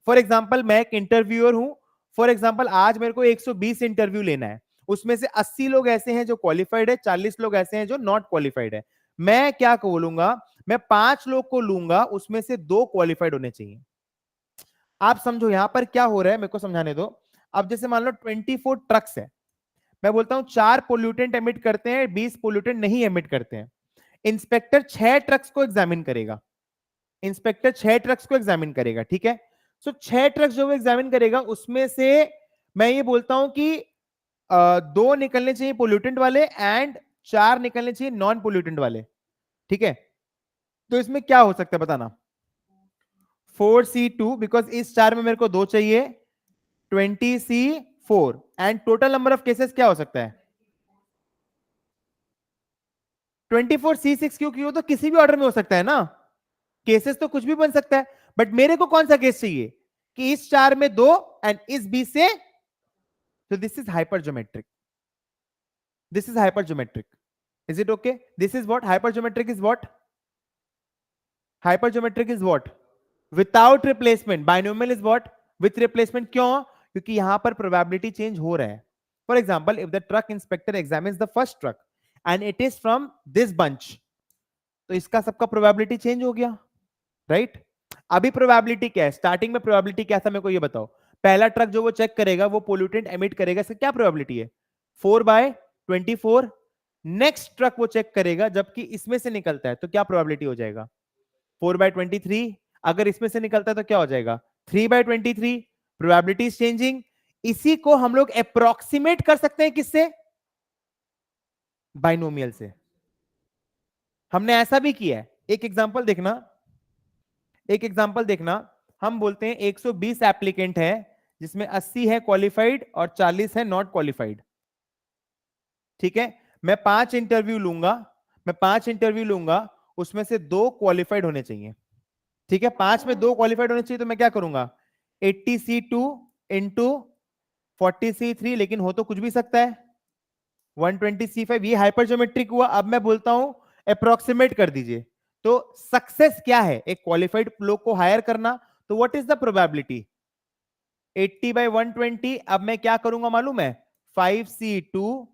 फॉर एग्जांपल मैं एक इंटरव्यूअर हूं. फॉर एग्जांपल आज मेरे को 120 इंटरव्यू लेना है. उसमें से 80 लोग ऐसे हैं जो क्वालिफाइड है, 40 लोग ऐसे हैं जो नॉट क्वालिफाइड है. मैं क्या बोलूंगा? मैं 5 लोग को लूंगा, उसमें से 2 क्वालिफाइड होने चाहिए. आप समझो यहां पर क्या हो रहा है, मेरे को समझाने दो. अब जैसे मान लो 24 ट्रक्स है. मैं बोलता हूं 4 पोल्यूटेंट एमिट करते हैं, 20 पोल्यूटेंट नहीं एमिट करते हैं. इंस्पेक्टर 6 ट्रक्स को एग्जामिन करेगा. इंस्पेक्टर 6 ट्रक्स को एग्जामिन करेगा. ठीक है. सो 6 ट्रक्स जो वो एग्जामिन करेगा उसमें से मैं ये बोलता हूं कि 2 निकलने चाहिए पोल्यूटेंट वाले एंड 4 निकलने चाहिए नॉन पोल्यूटेंट वाले. ठीक है. तो इसमें क्या हो सकता है बताना? 4c2, बिकॉज इस 4 में मेरे को 2 चाहिए. 20c4 and total number of cases क्या हो सकता है? 24c6 क्यों? तो किसी भी ऑर्डर में हो सकता है ना. केसेस तो कुछ भी बन सकता है. बट मेरे को कौन सा केस चाहिए? कि इस 4 में 2 एंड इस 20 से. So this is hypergeometric. This is hypergeometric. Is it okay? This is what? Hypergeometric is what? Hypergeometric is what? Without replacement. Binomial is what? With replacement. क्यों? क्योंकि यहां पर probability change हो रहा है. For example, if the truck inspector examines the first truck and it is from this bunch, तो इसका सबका probability change हो गया. Right? अभी probability क्या है? स्टार्टिंग में probability क्या था मेरे को ये बताओ. पहला ट्रक जो वो चेक करेगा वो पोल्यूटेंट एमिट करेगा. इसका क्या प्रोबेबिलिटी है? 4/24. नेक्स्ट ट्रक वो चेक करेगा जबकि इसमें से निकलता है तो क्या प्रोबेबिलिटी हो जाएगा? 4/23. अगर इसमें से निकलता है तो क्या हो जाएगा? 3/23. Probability is changing. इसी को हम लोग अप्रोक्सीमेट कर सकते हैं किससे? बाइनोमियल से. हमने ऐसा भी किया है. एक एग्जांपल देखना. एक एग्जांपल देखना. हम बोलते हैं 120 एप्लीकेंट है जिसमें 80 है क्वालिफाइड और 40 है नॉट क्वालिफाइड. ठीक है. मैं 5 इंटरव्यू लूंगा. मैं 5 इंटरव्यू लूंगा, उसमें से 2 क्वालिफाइड होने चाहिए. ठीक है. 5 में 2 क्वालिफाइड होने चाहिए. तो मैं क्या करूंगा? 80c2 इंटू 40c3, लेकिन हो तो कुछ भी सकता है. 120c5. ये हाइपरज्योमेट्रिक हुआ. अब मैं बोलता हूं अप्रोक्सीमेट कर दीजिए. तो सक्सेस क्या है? एक क्वालिफाइड लोग को हायर करना. तो व्हाट इज द प्रोबेबिलिटी? 80/120. अब मैं क्या करूंगा मालूम है? 5c2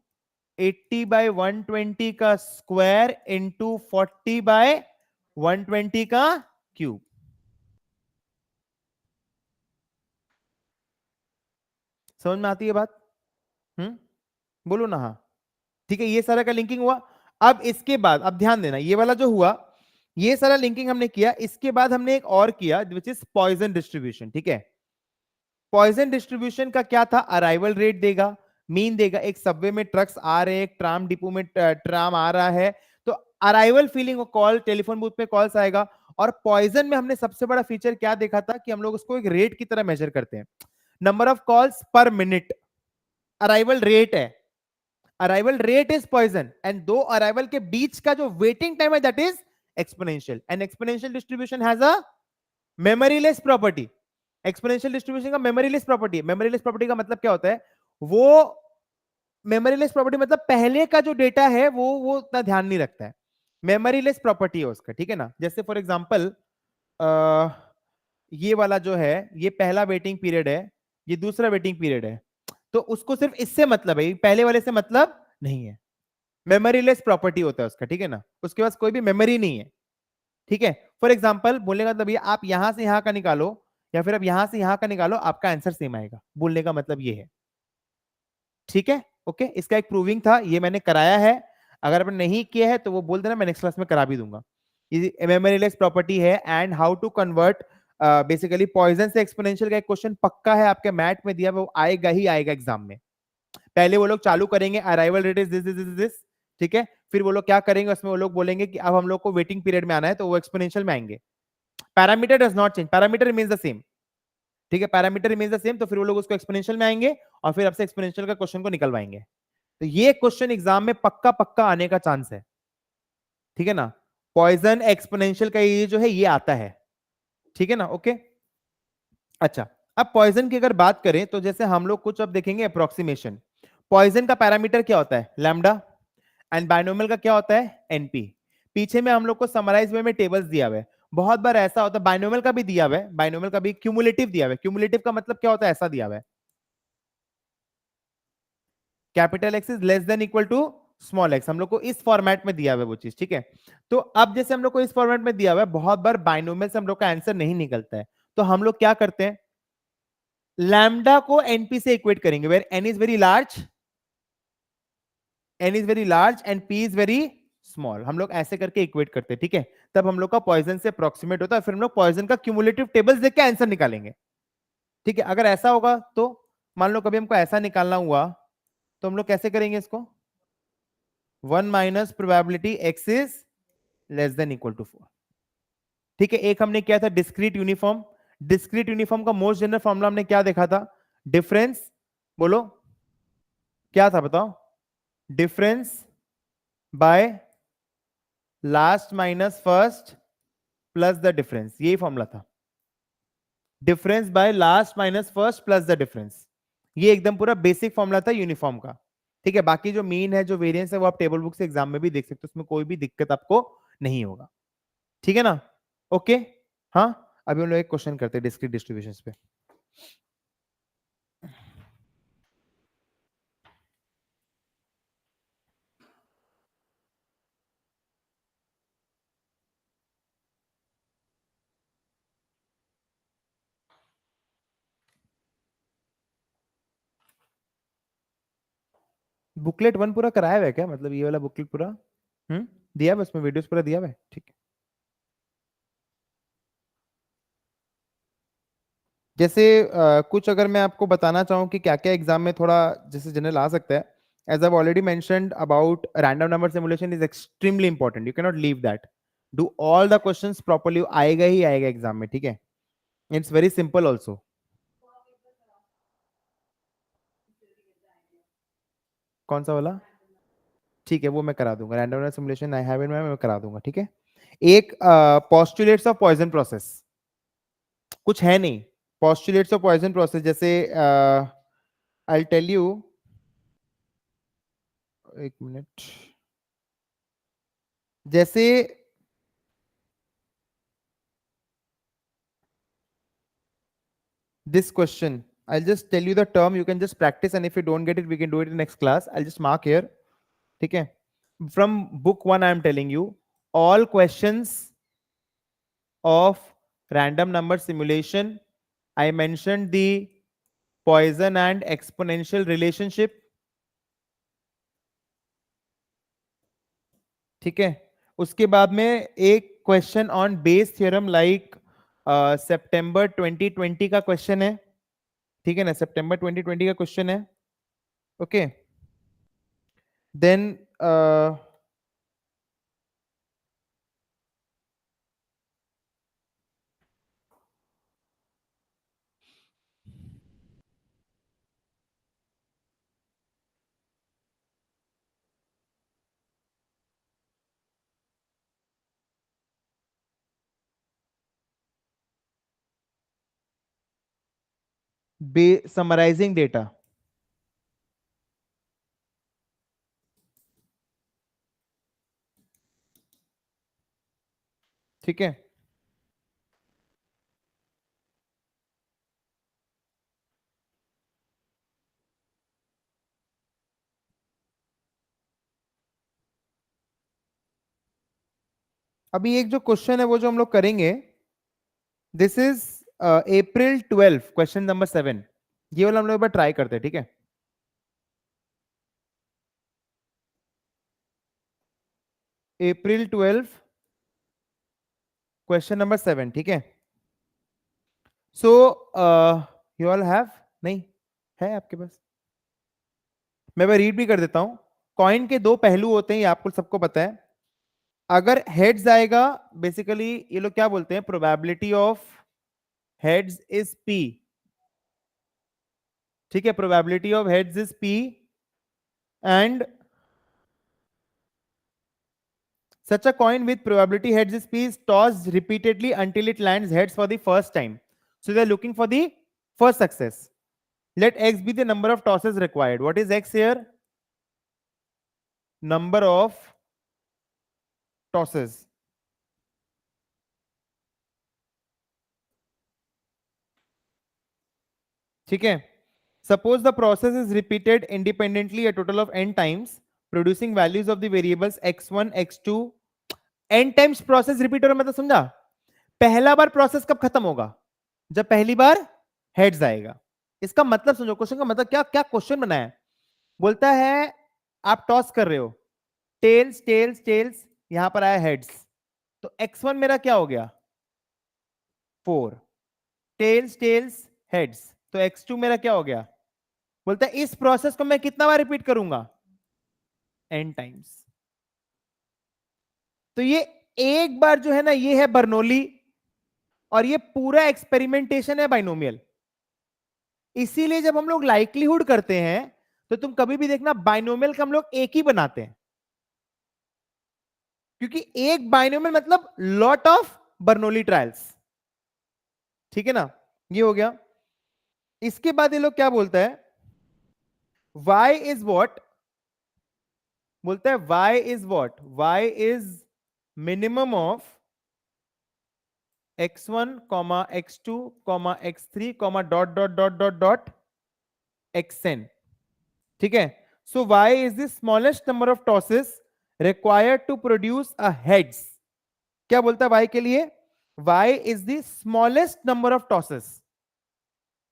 80/120 का स्क्वायर इंटू 40/120 का क्यूब. समझ में आती है बात? बोलो ना हाँ। ठीक है, ये सारा का लिंकिंग हुआ। अब इसके बाद अब ध्यान देना, ये वाला जो हुआ, ये सारा लिंकिंग हमने किया। इसके बाद हमने एक और किया विच इज पॉइजन डिस्ट्रीब्यूशन। ठीक है, पॉइजन डिस्ट्रीब्यूशन का क्या था? अराइवल रेट देगा, मीन देगा। एक सबवे में ट्रक्स आ रहे हैं, एक ट्राम डिपो में ट्राम आ रहा है, तो arrival feeling call, telephone booth पे कॉल्स आएगा। और पॉइजन में हमने सबसे बड़ा फीचर क्या देखा था कि हम लोग उसको एक रेट की तरह मेजर करते हैं, नंबर ऑफ कॉल्स पर मिनट। अराइवल रेट है, arrival rate is Poisson, and दो अराइवल के बीच का जो वेटिंग टाइम है that is exponential. And exponential distribution has a memoryless property. Exponential distribution का मेमोरीलेस प्रॉपर्टी है। मेमोरीलेस प्रॉपर्टी का मतलब क्या होता है? वो मेमोरीलेस प्रॉपर्टी मतलब पहले का जो डेटा है वो उतना ध्यान नहीं रखता है, मेमोरीलेस प्रॉपर्टी है उसका। ठीक है ना? जैसे फॉर एग्जांपल ये वाला जो है, ये पहला वेटिंग पीरियड है, ये दूसरा वेटिंग पीरियड है, तो उसको सिर्फ इससे मतलब है, पहले वाले से मतलब नहीं है। मेमोरीलेस प्रॉपर्टी होता है उसका। ठीक है ना? उसके पास कोई भी मेमोरी नहीं है। ठीक है, फॉर एग्जाम्पल बोलने का मतलब ये, आप यहां से यहां का निकालो या फिर आप यहां से यहां का निकालो, आपका आंसर सेम आएगा। बोलने का मतलब ये है। ठीक है, ओके, इसका एक प्रूविंग था, ये मैंने कराया है। अगर आपने नहीं किया है तो वो बोल देना, मैं नेक्स्ट क्लास में करा भी दूंगा। ये मेमोरीलेस प्रॉपर्टी है। And how to convert basically Poisson से एक्सपोनेंशियल का एक क्वेश्चन पक्का है आपके मैथ में दिया, वो आएगा ही आएगा एग्जाम में। पहले वो लोग चालू करेंगे arrival rate is this this this, ठीक है, फिर वो लोग क्या करेंगे, उसमें वो लोग बोलेंगे कि अब हम लोग को वेटिंग पीरियड में आना है, तो वो एक्सपोनेंशियल में आएंगे। Parameter does not change, parameter remains the same. ठीक है, पैरामीटर रिमेंस द सेम, तो फिर वो लोग उसको एक्सपोनेंशियल में आएंगे और फिर आपसे एक्सपोनेंशियल का क्वेश्चन को निकलवाएंगे। तो ये क्वेश्चन एग्जाम में पक्का पक्का आने का चांस है। ठीक है ना? पॉइजन एक्सपोनेंशियल का ये जो है ये आता है। ठीक है ना? ओके, अच्छा, अब पॉइजन की अगर बात करें तो जैसे हम लोग कुछ अब देखेंगे अप्रोक्सीमेशन। पॉइजन का पैरामीटर क्या होता है? लैम्डा। एंड बायनोमियल का क्या होता है? एनपी। पीछे में हम लोग को समराइज वे में टेबल्स दिया हुआ है। बहुत बार ऐसा होता है, बायनोमियल का भी दिया हुआ है, बायनोमियल का भी क्यूमुलेटिव दिया हुआ है। क्यूमुलेटिव का मतलब क्या होता है? ऐसा दिया हुआ है, capital X is less than equal to small X. हम लोग को इस फॉर्मेट में दिया हुआ है वो चीज। ठीक है, तो अब जैसे हम लोग को इस फॉर्मेट में दिया हुआ है, बहुत बार बायनोमियल से हम लोग का आंसर नहीं निकलता है, तो हम लोग क्या करते हैं? लैम्डा को एनपी से इक्वेट करेंगे, where N is very large, N is very large and P is very small. हम लोग ऐसे करके इक्वेट करते हैं। ठीक है, तब हम लोग का पॉइजन से अप्रोक्सीमेट होता है, फिर हम लोग पॉइजन का क्यूमुलेटिव टेबल्स देख के आंसर निकालेंगे। ठीक है, अगर ऐसा होगा तो मान लो कभी हमको ऐसा निकालना हुआ, तो हम लोग कैसे करेंगे इसको? 1 - probability X is less than equal to 4। ठीक है, एक हमने किया था डिस्क्रीट यूनिफॉर्म। डिस्क्रीट यूनिफॉर्म का मोस्ट जनरल फॉर्मूला हमने क्या देखा था? डिफरेंस, बोलो क्या था, बताओ? Difference by last minus first plus the difference, यही फॉर्मूला था। Difference by last minus first plus the difference, ये एकदम पूरा बेसिक फॉर्मूला था यूनिफॉर्म का। ठीक है, बाकी जो मीन है, जो वेरिएंस है, वो आप टेबल बुक से एग्जाम में भी देख सकते हो, उसमें कोई भी दिक्कत आपको नहीं होगा। ठीक है ना? ओके, हाँ, अभी हम लोग एक क्वेश्चन करते हैं डिस्क्रीट डिस्ट्रीब्यूशंस पे। बुकलेट 1 पूरा कराया हुआ है क्या? मतलब ये वाला बुकलेट पूरा दिया हुआ है, उसमें वीडियोस पूरा दिया हुआ है? ठीक है, जैसे कुछ अगर मैं आपको बताना चाहूँ कि क्या क्या एग्जाम में थोड़ा जैसे जनरल आ सकता है, as I already mentioned about random number simulation is extremely important, you can not leave that, do all the questions properly, आएगा ही आएगा एग्जाम में। ठीक है, इट्स वेरी सिंपल ऑल्सो। कौन सा वाला? ठीक है, वो मैं करा दूंगा, random number simulation I have in मैं करा दूंगा। ठीक है, एक पोस्टुलेट्स ऑफ पॉइजन प्रोसेस, कुछ है नहीं, पोस्टुलेट्स ऑफ पॉइजन प्रोसेस, जैसे आई टेल यू, एक मिनट, जैसे this question, I'll just tell you the term, you can just practice, and if you don't get it, we can do it in next class. I'll just mark here. Okay, from book 1 I am telling you, all questions of random number simulation, I mentioned the Poisson and exponential relationship, ठीक है। उसके बाद में एक question on Bayes theorem like सितंबर 2020 का question है, ठीक है ना, सितंबर 2020 का क्वेश्चन है, ओके। देन समराइजिंग डेटा, ठीक है। अभी एक जो क्वेश्चन है वो जो हम लोग करेंगे, this is April 12 question number 7, ये वाला हम लोग एक बार ट्राई करते हैं, ठीक है। April 12 क्वेश्चन नंबर 7, ठीक है। सो यू ऑल हैव, नहीं है आपके पास, मैं रीड भी कर देता हूं। कॉइन के दो पहलू होते हैं, ये आपको सबको पता है। अगर हेड्स आएगा, बेसिकली ये लोग क्या बोलते हैं, probability of heads is P, ठीक है, probability of heads is P and such a coin with probability heads is p is tossed repeatedly until it lands heads for the first time, so they are looking for the first success. Let x be the number of tosses required. What is x here? Number of tosses, ठीक है। Suppose the process is repeated independently a total of n times, producing values of the variables x1 x2, n times process repeat हो रहा है, मतलब समझा? पहला बार process कब खत्म होगा? जब पहली बार हेड्स आएगा। इसका मतलब समझो, क्वेश्चन का मतलब क्या, क्या क्वेश्चन बनाया है। बोलता है आप टॉस कर रहे हो, टेल्स टेल्स टेल्स, यहां पर आया हेड्स, तो x1 मेरा क्या हो गया 4, टेल्स टेल्स हेड्स, तो x2 मेरा क्या हो गया। बोलता है इस प्रोसेस को मैं कितना बार रिपीट करूंगा, n टाइम्स। तो ये एक बार जो है ना, ये है बर्नौली, और ये पूरा एक्सपेरिमेंटेशन है बाइनोमियल। इसीलिए जब हम लोग लाइक्लीहुड करते हैं, तो तुम कभी भी देखना बाइनोमियल का हम लोग एक ही बनाते हैं, क्योंकि एक बाइनोमियल मतलब लॉट ऑफ बर्नौली ट्रायल्स, ठीक है ना। ये हो गया। इसके बाद ये लोग क्या बोलता है, y इज वॉट, बोलता है y is what, y is minimum of x1 x2 x3 dot dot dot dot dot xn, ठीक है। So y is the smallest number of tosses required to produce a heads. क्या बोलता है y के लिए, y is the smallest number of tosses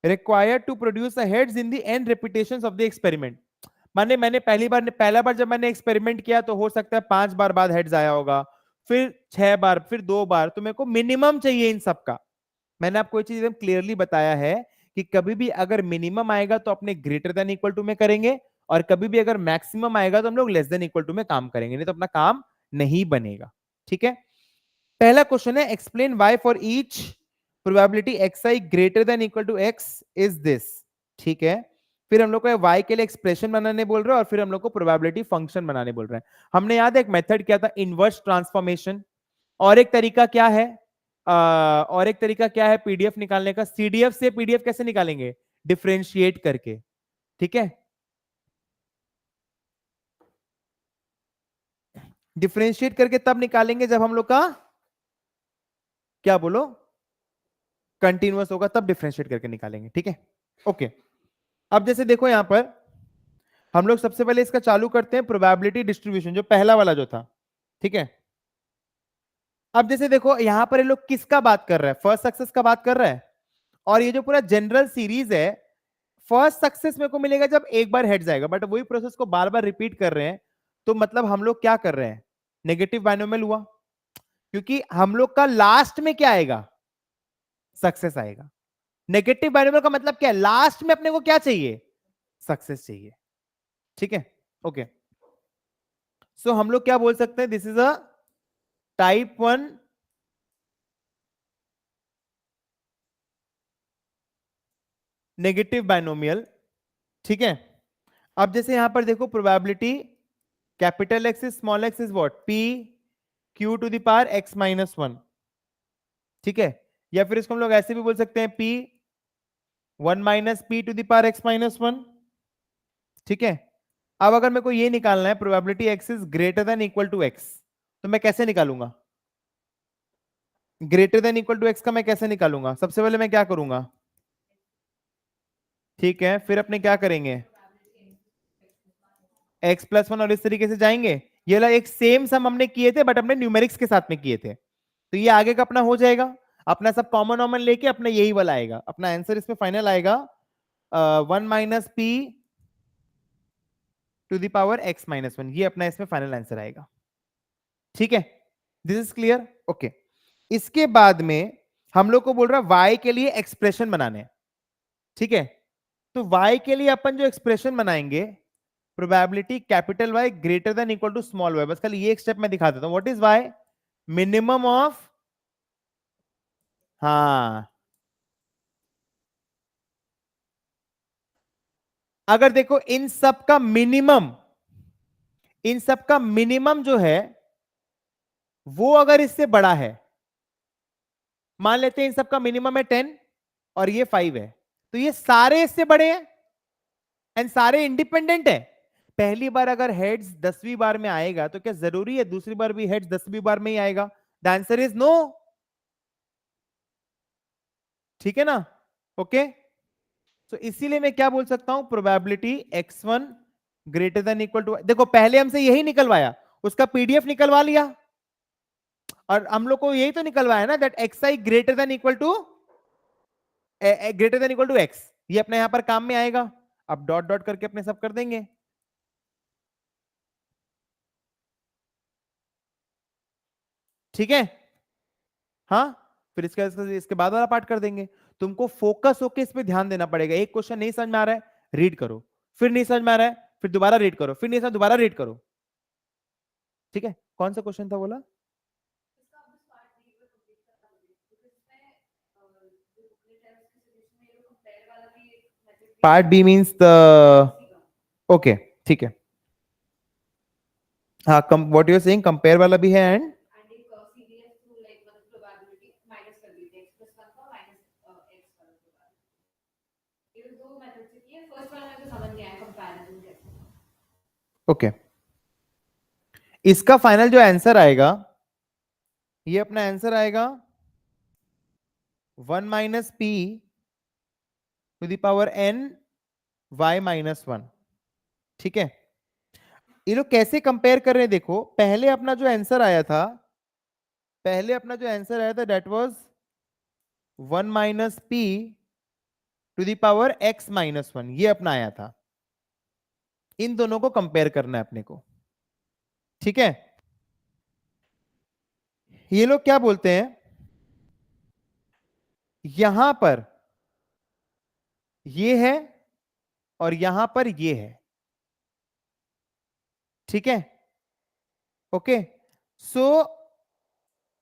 required to produce a heads in the n repetitions of the experiment। माने मैंने पहला बार जब मैंने एक्सपेरिमेंट किया तो हो सकता है 5 बार बाद हेड्स आया होगा, फिर 6 बार, फिर 2 बार, तो मेरे को मिनिमम चाहिए इन सब का। मैंने आपको ये चीज एकदम क्लियरली बताया है कि कभी भी अगर मिनिमम आएगा तो अपने ग्रेटर देन इक्वल टू में करेंगे, और कभी भी अगर मैक्सिमम आएगा तो हम लोग लेस देन इक्वल टू में काम करेंगे, नहीं तो अपना काम नहीं बनेगा, ठीक है। पहला क्वेश्चन है, explain Y for each probability xi greater than equal to x is this, ठीक है। फिर हम लोग को y के लिए एक्सप्रेशन बनाने बोल रहे हैं, और फिर हम लोग को प्रोबेबिलिटी फंक्शन बनाने बोल रहे हैं। हमने याद है एक मेथड किया था, इनवर्स ट्रांसफॉर्मेशन, और एक तरीका क्या है, और एक तरीका क्या है पीडीएफ निकालने का। सीडीएफ से पीडीएफ कैसे निकालेंगे, डिफरेंशिएट करके, ठीक है। डिफरेंशिएट करके तब निकालेंगे जब हम लोग का, क्या बोलो, कंटिन्यूअस होगा, तब डिफरेंशिएट करके निकालेंगे, ठीक है, ओके। अब जैसे देखो यहां पर हम लोग सबसे पहले इसका चालू करते हैं प्रोबेबिलिटी डिस्ट्रीब्यूशन, जो पहला वाला जो था, ठीक है। अब जैसे देखो यहां पर ये लोग किसका बात कर रहा है, फर्स्ट सक्सेस का बात कर रहा है, और ये जो पूरा जनरल सीरीज है, फर्स्ट सक्सेस मेरे को मिलेगा जब एक बार हेड जाएगा, बट वही प्रोसेस को बार बार रिपीट कर रहे हैं, तो मतलब हम लोग क्या कर रहे हैं, नेगेटिव बाइनोमियल हुआ, क्योंकि हम लोग का लास्ट में क्या आएगा, सक्सेस आएगा। नेगेटिव बाइनोमियल का मतलब क्या है, लास्ट में अपने को क्या चाहिए, सक्सेस चाहिए। ठीक है, ओके। सो हम लोग क्या बोल सकते हैं, this is a type 1 negative binomial. ठीक है, अब जैसे यहां पर देखो probability capital X is small X is what, P Q to the power X minus one. ठीक है, या फिर इसको हम लोग ऐसे भी बोल सकते हैं, P one minus P to the power X minus one. ठीक है, अब अगर मेरे को ये निकालना है probability X is greater than equal to X, तो मैं कैसे निकालूंगा, greater than equal to X का मैं कैसे निकालूंगा, सबसे पहले मैं क्या करूंगा, ठीक है, फिर अपने क्या करेंगे, एक्स प्लस वन, और इस तरीके से जाएंगे। ये वाला एक सेम सम हमने किए थे, बट हमने न्यूमेरिक्स के साथ में किए थे, तो ये आगे का अपना हो जाएगा। अपना सब कॉमन कॉमन लेके अपना यही वाला आएगा, अपना आंसर इसमें फाइनल आएगा one minus P to the power X minus one, ये अपना इसमें फाइनल आंसर आएगा। ठीक है, दिस इज क्लियर, ओके। इसके बाद में हम लोग को बोल रहा है वाई के लिए एक्सप्रेशन बनाने। ठीक है, तो वाई के लिए अपन जो एक्सप्रेशन बनाएंगे, probability capital Y greater than equal to small Y, बस खाली ये एक स्टेप मैं दिखा देता हूं, what is Y, minimum of, हाँ, अगर देखो इन सब का मिनिमम जो है वो अगर इससे बड़ा है, मान लेते हैं इन सब का मिनिमम है 10 और ये 5 है, तो ये सारे इससे बड़े हैं एंड सारे इंडिपेंडेंट है। पहली बार अगर हेड्स 10वीं बार में आएगा तो क्या जरूरी है दूसरी बार भी हेड्स 10वीं बार में ही आएगा, द आंसर इज नो। ठीक है ना, ओके। तो इसीलिए मैं क्या बोल सकता हूं, probability x1 greater than equal to, देखो पहले हमसे यही निकलवाया, उसका पीडीएफ निकलवा लिया, और हम लोग को यही तो निकलवाया ना, that X I greater than equal to, greater than equal to X, ये अपने यहां पर काम में आएगा। अब डॉट डॉट करके अपने सब कर देंगे। ठीक है, हाँ, फिर इसके बाद वाला पार्ट कर देंगे। तुमको फोकस होके इस पे ध्यान देना पड़ेगा, एक क्वेश्चन नहीं समझ में आ रहा है, रीड करो, फिर नहीं समझ में आ रहा है, फिर दोबारा रीड करो, फिर नहीं समझ, दोबारा रीड करो। ठीक है, कौन सा क्वेश्चन था बोला, part B means the, okay, ठीक है, हाँ, come what you saying, compare वाला भी है एंड, ओके, इसका फाइनल जो आंसर आएगा, ये अपना आंसर आएगा 1 - p to the power n y minus one. ठीक है, ये लोग कैसे कंपेयर कर रहे हैं, देखो पहले अपना जो आंसर आया था, पहले अपना जो आंसर आया था that was 1 - p to the power x minus one, ये अपना आया था। इन दोनों को कंपेयर करना है अपने को। ठीक है, ये लोग क्या बोलते हैं, यहां पर ये है और यहां पर ये है। ठीक है, okay. So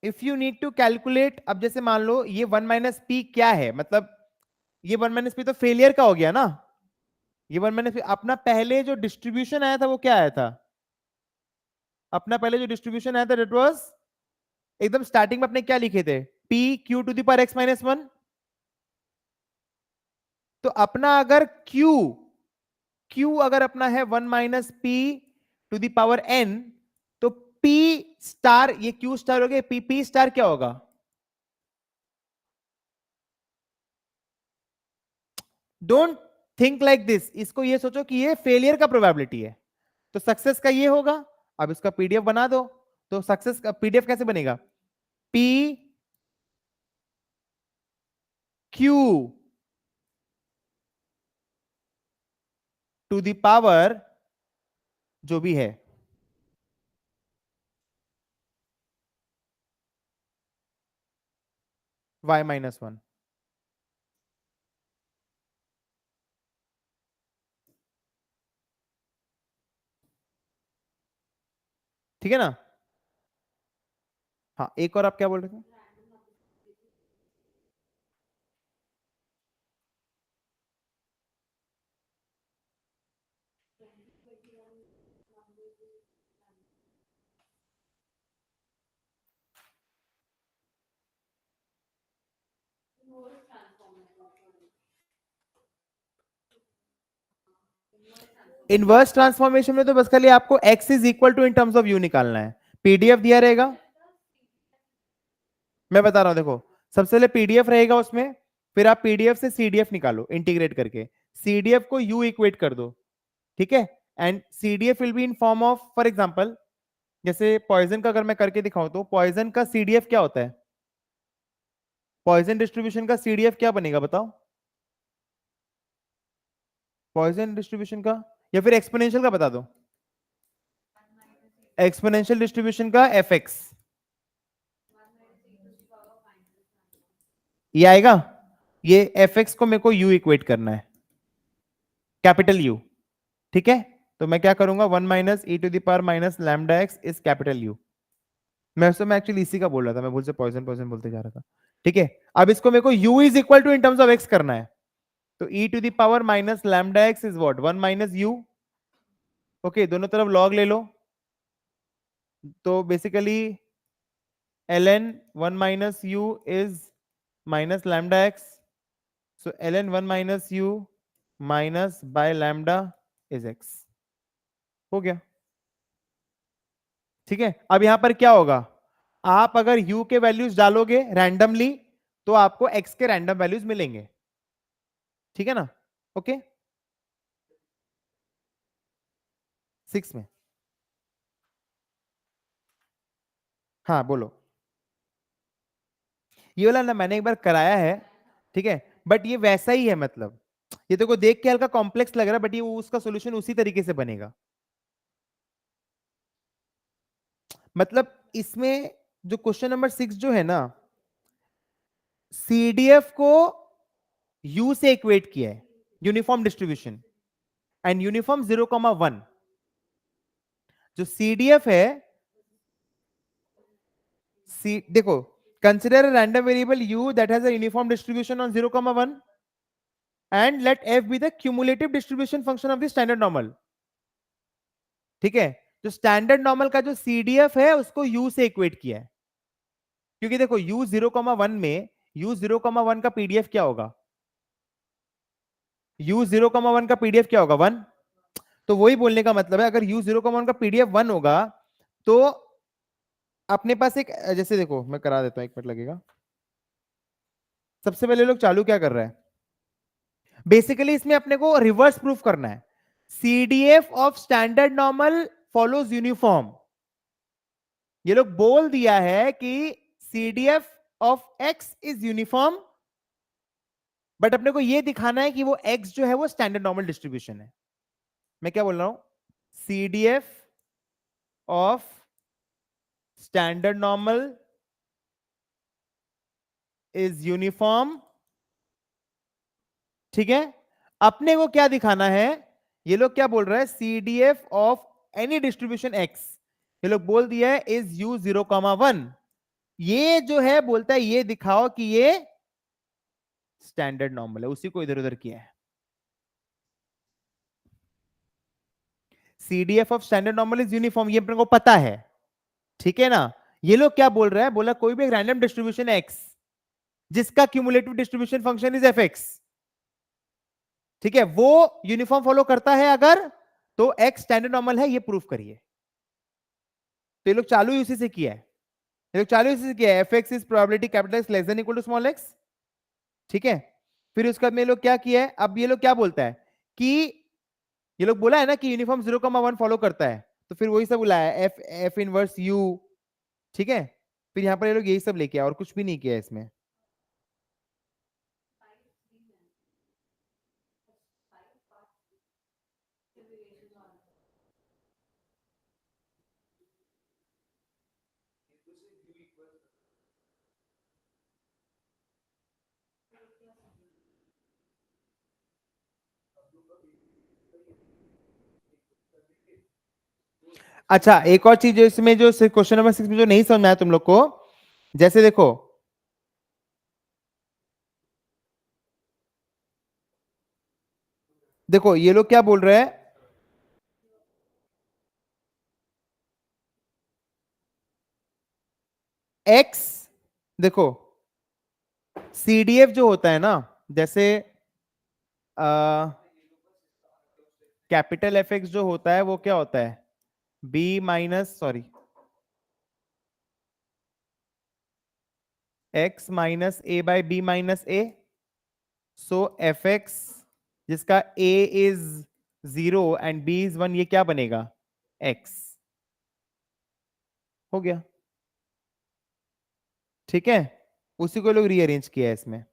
if you need to calculate, अब जैसे मान लो ये 1 - p क्या है, मतलब ये 1 - p तो फेलियर का हो गया ना, ये 1 - p अपना पहले जो डिस्ट्रीब्यूशन आया था वो क्या आया था, अपना पहले जो डिस्ट्रीब्यूशन आया था दैट वाज, एकदम स्टार्टिंग में अपने क्या लिखे थे, p q to the power x minus one. तो अपना अगर q अगर अपना है 1 - p to the power n, तो p स्टार, ये q स्टार हो गया, p स्टार क्या होगा, डोंट थिंक लाइक दिस, इसको ये सोचो कि ये फेलियर का प्रोबेबिलिटी है, तो सक्सेस का ये होगा। अब इसका पीडीएफ बना दो, तो सक्सेस का पीडीएफ कैसे बनेगा, p q to the power जो भी है y-1। ठीक है ना? हाँ, एक और आप क्या बोल रहे थे? इनवर्स ट्रांसफॉर्मेशन में तो बस खाली आपको x is equal to in terms of u निकालना है। पीडीएफ दिया रहेगा, मैं बता रहा हूं देखो। सबसे पहले पीडीएफ रहेगा उसमें, फिर आप पीडीएफ से सीडीएफ निकालो इंटीग्रेट करके, सीडीएफ को यू इक्वेट कर दो, ठीक है। And CDF will be in form of, for example जैसे पॉइजन का अगर मैं करके दिखाऊं तो पॉइजन का सीडीएफ क्या होता है? पॉइजन डिस्ट्रीब्यूशन का सीडीएफ क्या बनेगा बताओ? पॉइजन डिस्ट्रीब्यूशन का, या फिर एक्सपोनेंशियल का बता दो। एक्सपोनेंशियल डिस्ट्रीब्यूशन का एफ एक्स, ये आएगा। ये एफ एक्स को मेरे को यू इक्वेट करना है, कैपिटल यू, ठीक है। तो मैं क्या करूंगा, 1 - e⁻ इज कैपिटल यू। मैं एक्चुअली इसी का बोल रहा था, मैं भूल से पॉइजन पॉइजन बोलते जा रहा था, ठीक है। अब इसको मेरे को u is equal to in terms of x करना है, तो e⁻ is what, 1 - u। Okay, दोनों तरफ log ले लो, तो basically ln 1 - u is minus lambda x, so ln 1 - u minus by lambda is x। हो गया, ठीक है। अब यहां पर क्या होगा, आप अगर u के वैल्यूज डालोगे रैंडमली तो आपको x के रैंडम वैल्यूज मिलेंगे, ठीक है ना? ओके, 6 में। हाँ बोलो। ये वाला ना मैंने एक बार कराया है, ठीक है, बट ये वैसा ही है, मतलब ये तो को देख के हल्का कॉम्प्लेक्स लग रहा है, बट ये उसका सॉल्यूशन उसी तरीके से बनेगा। मतलब इसमें जो क्वेश्चन नंबर 6 जो है ना, सीडीएफ को यू से इक्वेट किया है, यूनिफॉर्म डिस्ट्रीब्यूशन, एंड यूनिफॉर्म 0,1। जो सीडीएफ है, देखो, consider a random variable u that has a uniform distribution on 0,1 and let f be the cumulative distribution function of the standard normal, ठीक है। जो स्टैंडर्ड नॉर्मल का जो सीडीएफ है उसको u से इक्वेट किया है, क्योंकि देखो u 0,1 में u 0,1 का पीडीएफ क्या होगा, u 0,1 का पीडीएफ क्या होगा, 1। तो वही बोलने का मतलब है, अगर u 0,1 का पीडीएफ 1 होगा तो अपने पास एक, जैसे देखो मैं करा देता हूं, 1 मिनट लगेगा। सबसे पहले लोग चालू क्या कर रहा है, बेसिकली इसमें अपने को रिवर्स प्रूफ करना है, CDF of standard normal follows uniform. ये लोग बोल दिया है कि CDF of x is uniform, but अपने को ये दिखाना है कि वो एक्स जो है वो स्टैंडर्ड नॉर्मल डिस्ट्रीब्यूशन है। मैं क्या बोल रहा हूं, CDF of standard normal is uniform, ठीक है। अपने को क्या दिखाना है, ये लोग क्या बोल रहे हैं, CDF of any distribution x, ये लोग बोल दिया है इज यू 0,1। ये जो है बोलता है ये दिखाओ कि ये स्टैंडर्ड नॉर्मल है, उसी को इधर उधर किया है। CDF of standard normal is uniform, ये अपने को पता है, ठीक है ना। ये लोग क्या बोल रहे हैं, बोला कोई भी एक रैंडम डिस्ट्रीब्यूशन एक्स जिसका cumulative distribution function is F x, ठीक है, वो यूनिफॉर्म फॉलो करता है अगर, तो एक्स स्टैंडर्ड नॉर्मल है, ये प्रूफ करिए। तो ये लोग चालू ही उसी से किया है, ये लोग चालू इसी से किया है, f x is probability capital x less than equal to small x, ठीक है। फिर उसके बाद में ये लोग क्या किया है, अब ये लोग क्या बोलता है कि ये लोग बोला है ना कि यूनिफॉर्म 0,1 फॉलो करता है, तो फिर वही सब बुलाया एफ एफ इनवर्स यू, ठीक है। फिर यहां पर ये लोग यही सब लेके आए और कुछ भी नहीं किया इसमें। अच्छा, एक और चीज इसमें जो क्वेश्चन नंबर 6 में जो नहीं समझ में आया तुम लोग को, जैसे देखो देखो ये लोग क्या बोल रहे हैं, एक्स, देखो सीडीएफ जो होता है ना, जैसे कैपिटल एफ एक्स जो होता है वो क्या होता है, B minus sorry X minus A by B minus A, so F X जिसका A is 0 and B is 1, ये क्या बनेगा, एक्स। हो गया, ठीक है, उसी को लोग रीअरेंज किया है इसमें।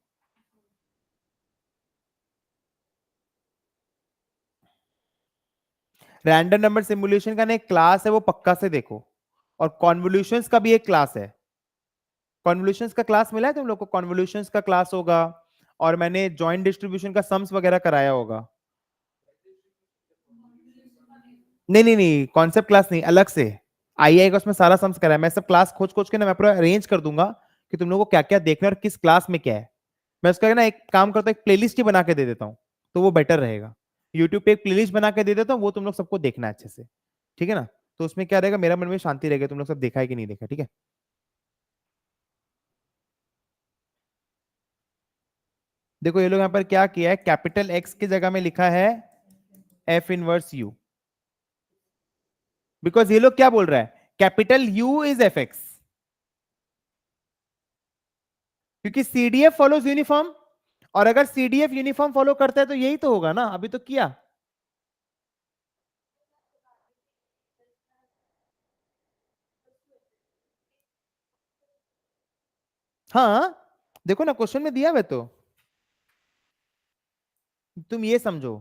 रैंडम नंबर सिमुलेशन का ना एक क्लास है, वो पक्का से देखो, और कॉन्वोल्यूशंस का भी एक क्लास है। कॉन्वोल्यूशंस का क्लास मिला है तुम लोग को, कॉन्वोल्यूशंस का क्लास होगा, और मैंने जॉइंट डिस्ट्रीब्यूशन का सम्स वगैरह कराया होगा। नहीं नहीं नहीं, कॉन्सेप्ट क्लास नहीं, अलग से आई आएगा, उसमें सारा सम्स कराया। मैं सब क्लास खोज खोज के ना मैं पूरा अरेंज कर दूंगा कि तुम लोगों को क्या क्या देखना है और किस क्लास में क्या है। मैं उसका ना एक काम करता हूँ, एक प्लेलिस्ट ही बना के दे देता हूँ, तो वो बेटर रहेगा। यूट्यूब पे एक प्लेलिस्ट बना के दे देता हूँ, वो तुम लोग सबको देखना है अच्छे से, ठीक है ना। तो उसमें क्या रहेगा, मेरा मन में शांति रहेगा, तुम लोग सब देखा है कि नहीं देखा, ठीक है। देखो ये लोग यहाँ पर क्या किया है, कैपिटल एक्स की जगह में लिखा है एफ इनवर्स यू, बिकॉज ये लोग क्या बोल रहा है, capital you is F x, क्योंकि सीडीएफ फॉलोज यूनिफॉर्म, और अगर सीडीएफ यूनिफॉर्म फॉलो करता है तो यही तो होगा ना, अभी तो किया। हाँ, देखो ना क्वेश्चन में दिया हुआ है, तो तुम ये समझो,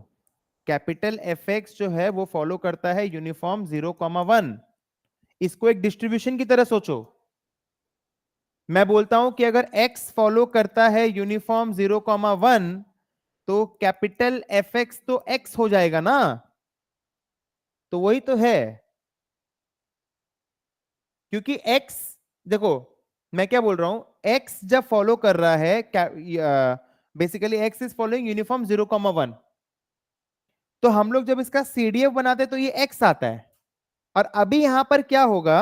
कैपिटल एफ एक्स जो है वो फॉलो करता है यूनिफॉर्म 0,1, इसको एक डिस्ट्रीब्यूशन की तरह सोचो। मैं बोलता हूं कि अगर x फॉलो करता है यूनिफॉर्म 0,1, तो कैपिटल एफ एक्स तो x हो जाएगा ना, तो वही तो है, क्योंकि x, देखो मैं क्या बोल रहा हूं, x जब फॉलो कर रहा है, basically x is following uniform 0,1, तो हम लोग जब इसका सीडीएफ बनाते हैं तो ये x आता है, और अभी यहां पर क्या होगा,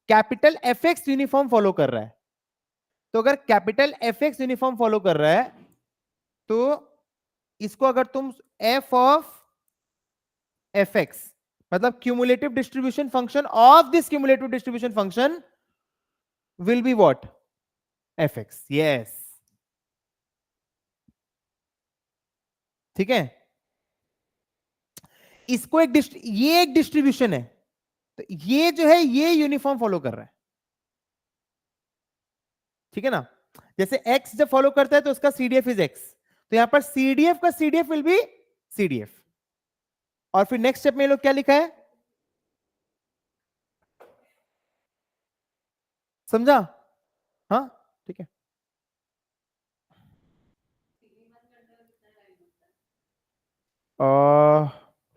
capital F x uniform follow कर रहा है, तो अगर capital F x uniform follow कर रहा है, तो इसको अगर तुम एफ ऑफ एफ एक्स, मतलब cumulative distribution function of this cumulative distribution function will be what, F x, yes, ठीक है। इसको ये एक डिस्ट्रीब्यूशन है, तो ये जो है ये यूनिफॉर्म फॉलो कर रहा है, ठीक है ना। जैसे x जब फॉलो करता है तो उसका सीडीएफ इज x, तो यहां पर सीडीएफ का सीडीएफ विल बी सीडीएफ, और फिर नेक्स्ट स्टेप में ये लोग क्या लिखा है, समझा, हाँ, ठीक है।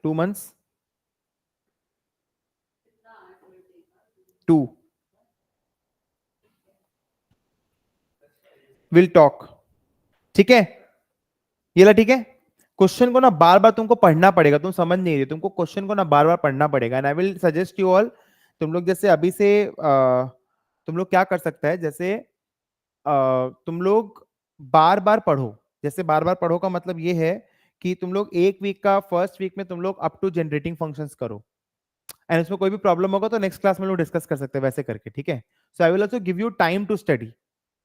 2 months, 2, विल टॉक, ठीक है, ये ला, ठीक है। क्वेश्चन को ना बार बार तुमको पढ़ना पड़ेगा, तुम समझ नहीं रहे, तुमको क्वेश्चन को ना बार बार पढ़ना पड़ेगा, and I will suggest you all, तुम लोग जैसे अभी से तुम लोग क्या कर सकता है, जैसे तुम लोग बार बार पढ़ो, जैसे बार बार पढ़ो का मतलब ये है कि तुम लोग एक वीक का फर्स्ट वीक में तुम लोग अप टू जनरेटिंग फंक्शंस करो, एंड उसमें कोई भी प्रॉब्लम होगा तो नेक्स्ट क्लास में लोग डिस्कस कर सकते हैं वैसे करके, ठीक है। So I will also give you time to study,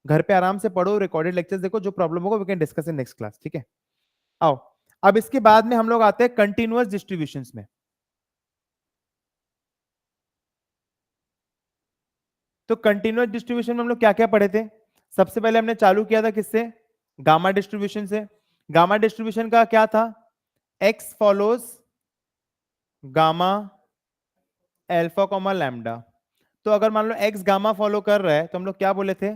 घर पे आराम से पढ़ो, रिकॉर्डेड लेक्चर्स देखो, जो प्रॉब्लम होगा we can discuss in next class, ठीक है। आओ, अब इसके बाद में हम लोग आते हैं कंटिन्यूअस डिस्ट्रीब्यूशंस में। तो कंटिन्यूअस डिस्ट्रीब्यूशन में हम लोग क्या क्या पढ़े थे, सबसे पहले हमने चालू किया था किससे, गामा डिस्ट्रीब्यूशन से। गामा डिस्ट्रीब्यूशन का क्या था, x follows gamma alpha comma lambda, तो अगर मान लो x गामा फॉलो कर रहा है तो हम लोग क्या बोले थे,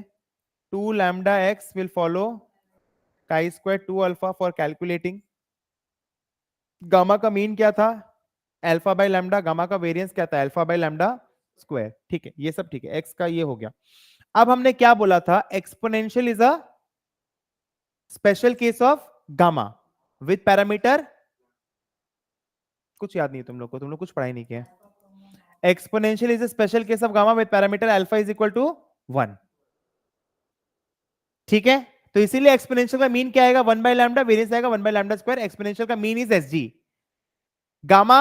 2 lambda x will follow chi square 2 alpha for calculating. Gamma का मीन क्या था, अल्फा बाय लैम्डा, गामा का वेरिएंस क्या था, अल्फा बाय लैम्डा स्क्वायर। ठीक है, ये सब ठीक है, x का ये हो गया। अब हमने क्या बोला था, exponential is a special case of gamma with parameter, कुछ याद नहीं तुम लोग को, तुम लोग कुछ पढ़ाई नहीं किया। Exponential is a special case of gamma with parameter alpha is equal to 1। ठीक है, तो इसीलिए एक्सपोनेंशियल का मीन क्या आएगा, 1 बाय लैम्डा, वेरिएंस आएगा 1 बाय लैम्डा स्क्वायर। एक्सपोनेंशियल का mean is S G. Gamma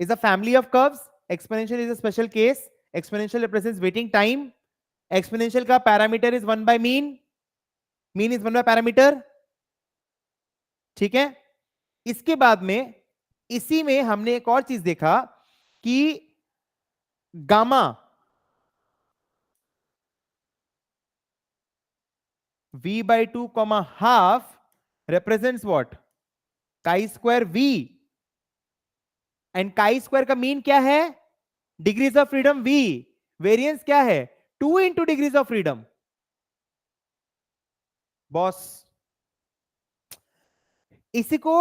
is a family of curves, exponential is a special case, exponential represents waiting time, exponential का parameter is 1 by mean, mean is 1 by parameter. ठीक है, इसके बाद में इसी में हमने एक और चीज देखा कि gamma v by 2 comma half represents what, chi square v, and chi square का मीन क्या है, degrees of freedom v, variance क्या है 2 into degrees of freedom. Boss इसी को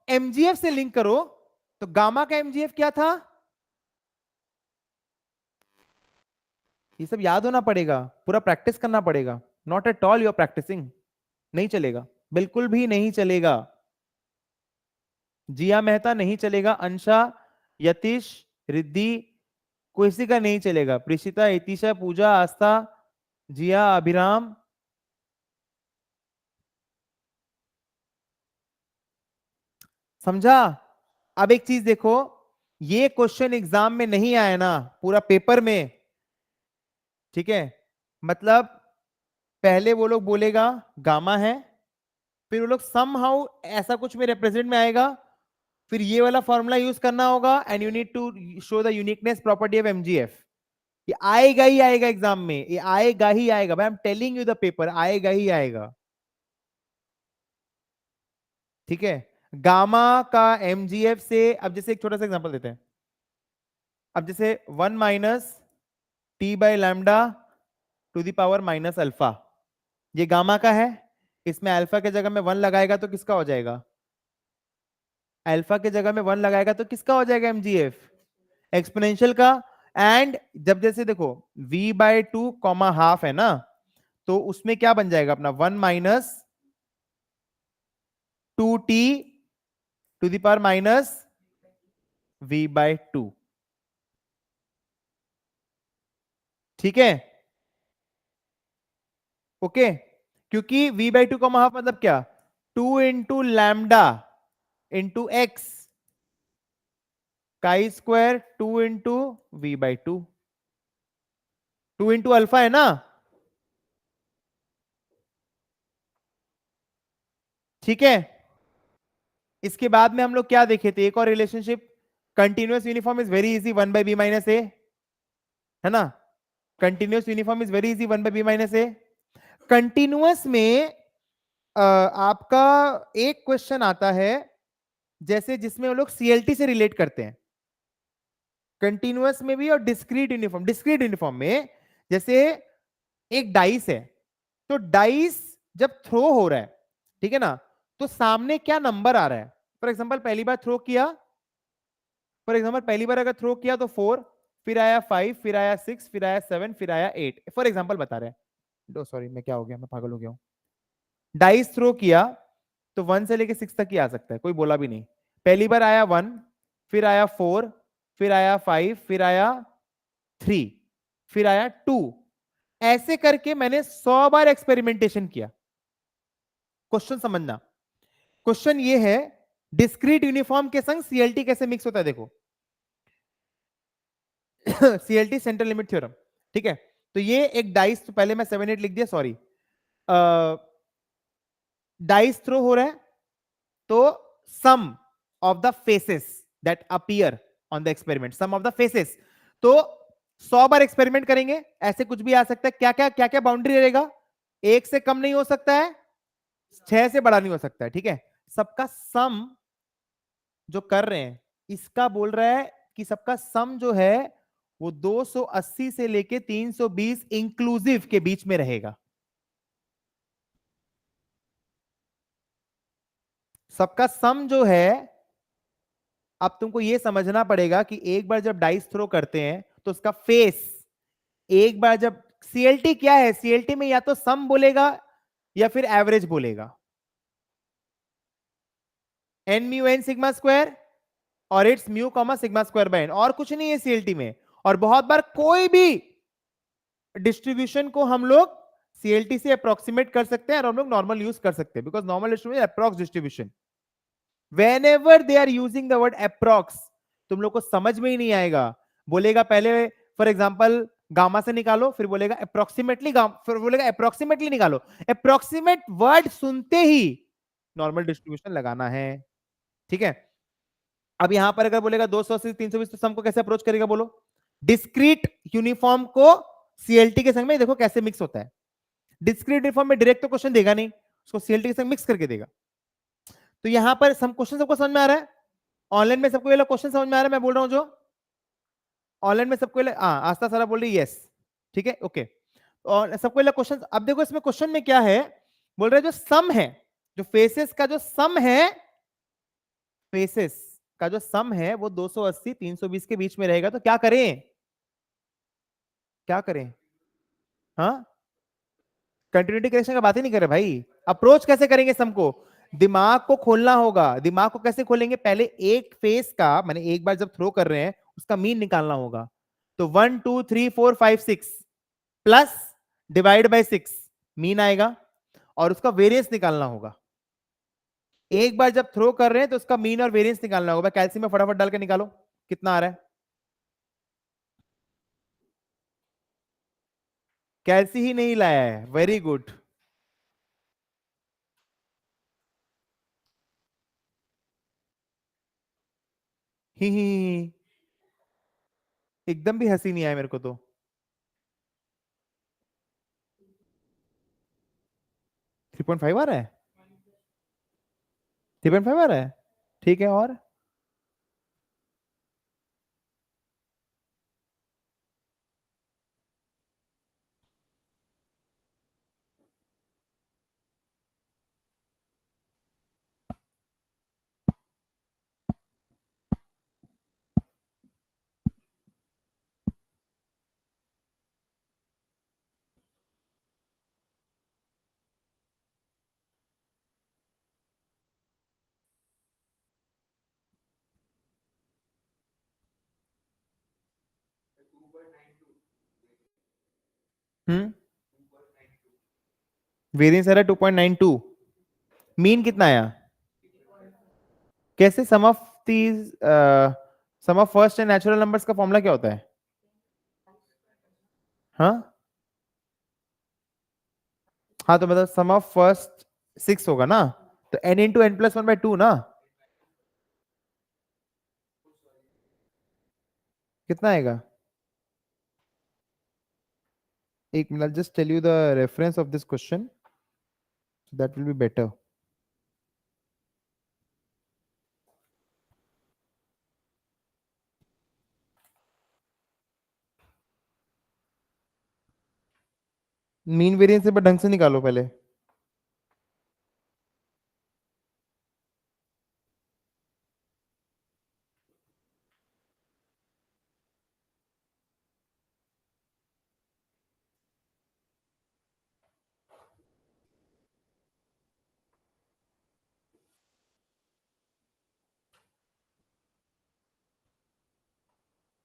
mgf से लिंक करो, तो गामा का mgf क्या था, ये सब याद होना पड़ेगा, पूरा प्रैक्टिस करना पड़ेगा। Not at all you are practicing, नहीं चलेगा, बिल्कुल भी नहीं चलेगा। जिया मेहता नहीं चलेगा, अंशा, यतीश, रिद्धि, किसी का नहीं चलेगा, प्रिशिता, इतिशा, पूजा, आस्था, जिया, अभिराम। समझा। अब एक चीज देखो, ये क्वेश्चन एग्जाम में नहीं आया ना, पूरा पेपर में। ठीक है, मतलब पहले वो लोग बोलेगा गामा है, फिर वो लोग समहाउ ऐसा कुछ में रिप्रेजेंट में आएगा, फिर ये वाला फॉर्मूला यूज करना होगा, and you need to show the uniqueness property of MGF. ये आएगा ही आएगा एग्जाम में, ये आएगा ही आएगा भाई, I am telling you the paper आएगा ही आएगा। ठीक है, गामा का एमजीएफ से, अब जैसे एक छोटा सा एग्जांपल देते हैं, अब जैसे 1 minus T by lambda two the power minus alpha, ये गामा का है, इसमें अल्फा के जगह में 1 लगाएगा तो किसका हो जाएगा, अल्फा के जगह में 1 लगाएगा तो किसका हो जाएगा एमजीएफ, एक्सपोनेंशियल का। एंड जब जैसे देखो v बाय 2 कॉमा हाफ है ना, तो उसमें क्या बन जाएगा अपना 1 माइनस 2t to the power minus v by 2। ठीक है, ओके, क्योंकि v बाई 2 कॉमा हाफ मतलब क्या, 2 into lambda into x, chi square 2 into v by 2, 2 into alpha है ना। ठीक है, इसके बाद में हम लोग क्या देखे थे, एक और relationship, continuous uniform is very easy 1 by B minus A, है ना, continuous uniform is very easy 1 by B minus A. Continuous में आपका एक क्वेश्चन आता है जैसे जिसमें वो लोग सीएलटी से रिलेट करते हैं, कंटिन्यूअस में भी और डिस्क्रीट यूनिफॉर्म। डिस्क्रीट यूनिफॉर्म में जैसे एक डाइस है, तो डाइस जब थ्रो हो रहा है, ठीक है ना, तो सामने क्या नंबर आ रहा है, फॉर एग्जांपल पहली बार थ्रो किया, फॉर एग्जांपल पहली बार अगर थ्रो किया तो 4, फिर आया 5, फिर आया 6, फिर आया 7, फिर आया 8, फॉर एग्जांपल बता रहे हैं। सॉरी मैं क्या हो गया, मैं पागल हो गया हूं। डाइस थ्रो किया तो 1 से लेके 6 तक ही आ सकता है, कोई बोला भी नहीं। पहली बार आया 1, फिर आया 4, फिर आया 5, फिर आया 3, फिर आया 2, ऐसे करके मैंने 100 बार एक्सपेरिमेंटेशन किया। क्वेश्चन समझना, क्वेश्चन ये है डिस्क्रीट यूनिफॉर्म के संग सीएलटी कैसे मिक्स होता है, देखो सीएलटी सेंट्रल लिमिट थ्योरम। ठीक है, तो ये एक डाइस, तो पहले मैं 7 8 लिख दिया, सॉरी, डाइस थ्रो हो रहा है, तो sum of the faces that appear on the experiment, sum of the faces, तो 100 बार एक्सपेरिमेंट करेंगे, ऐसे कुछ भी आ सकता है, क्या क्या बाउंड्री रहेगा, 1 से कम नहीं हो सकता है, 6 से बड़ा नहीं हो सकता है। ठीक है, सबका सम जो कर रहे हैं, इसका बोल रहा है कि सबका सम जो है वो 280 से लेके 320 इंक्लूसिव के बीच में रहेगा। सबका सम जो है, अब तुमको ये समझना पड़ेगा कि एक बार जब डाइस थ्रो करते हैं तो उसका फेस, एक बार जब सीएलटी क्या है, सीएलटी में या तो सम बोलेगा या फिर एवरेज बोलेगा, N mu N sigma square और it's mu comma sigma square by N, और कुछ नहीं है सीएलटी में। और बहुत बार कोई भी डिस्ट्रीब्यूशन को हम लोग सीएलटी से अप्रोक्सीमेट कर सकते हैं और हम लोग नॉर्मल यूज कर सकते हैं, because normal distribution approx distribution. When they are using the word approx, तुम लोग को समझ में ही नहीं आएगा। बोलेगा पहले फॉर एग्जाम्पल गामा से निकालो, फिर बोलेगा अप्रोक्सीमेटली, फिर बोलेगा अप्रोक्सीमेटली निकालो। अप्रोक्सीमेट वर्ड सुनते ही नॉर्मल डिस्ट्रीब्यूशन लगाना है, ठीक है। अब यहां पर अगर बोलेगा 280 320, तो सम को कैसे अप्रोच करेगा बोलो? डिस्क्रीट यूनिफॉर्म को सीएलटी के संग में देखो कैसे मिक्स होता है। डिस्क्रीट यूनिफॉर्म में डायरेक्ट तो क्वेश्चन देगा नहीं, उसको सीएलटी के संग मिक्स करके देगा। तो यहां पर सम क्वेश्चन सबको समझ में आ रहा है? ऑनलाइन में सबको ये क्वेश्चन समझ में आ रहा है मैं बोल रहा हूं जो? ऑनलाइन में सबको आस्था सारा बोल रही यस, ठीक है, ओके। और सबको क्वेश्चन, अब देखो इसमें क्वेश्चन में क्या है, बोल रहे जो सम है, जो फेसेस का जो सम है, फेसेस का जो सम है वो 280 320 के बीच में रहेगा। तो क्या करें, क्या करें? हाँ, कंटिन्यूटी करेक्शन का बात ही नहीं कर रहे भाई। अप्रोच कैसे करेंगे सम को? दिमाग को खोलना होगा। दिमाग को कैसे खोलेंगे? पहले एक फेस का, मैंने एक बार जब थ्रो कर रहे हैं उसका मीन निकालना होगा। तो 1 2 3 4 5 6 प्लस डिवाइड बाय 6 मीन आएगा, और उसका वेरिएंस निकालना होगा। एक बार जब थ्रो कर रहे हैं तो उसका मीन और वेरिएंस निकालना होगा। कैल्सी में फटाफट डाल के निकालो कितना आ रहा है। कैल्सी ही नहीं लाया है, वेरी गुड। ही, एकदम भी हंसी नहीं आया मेरे को तो। 3.5 आ रहा है, 3.5 आ रहा है, ठीक है। और वेरिएंस आ रहा है 2.92। मीन कितना आया? कैसे? Sum of these, sum of first N natural numbers का फॉर्मूला क्या होता है? हाँ हाँ, तो मतलब सम ऑफ फर्स्ट 6 होगा ना, तो n इंटू एन प्लस 1/2 ना। कितना आएगा? एक minute, just tell you the reference of this question, that will be better. Mean variance से ढंग से निकालो पहले।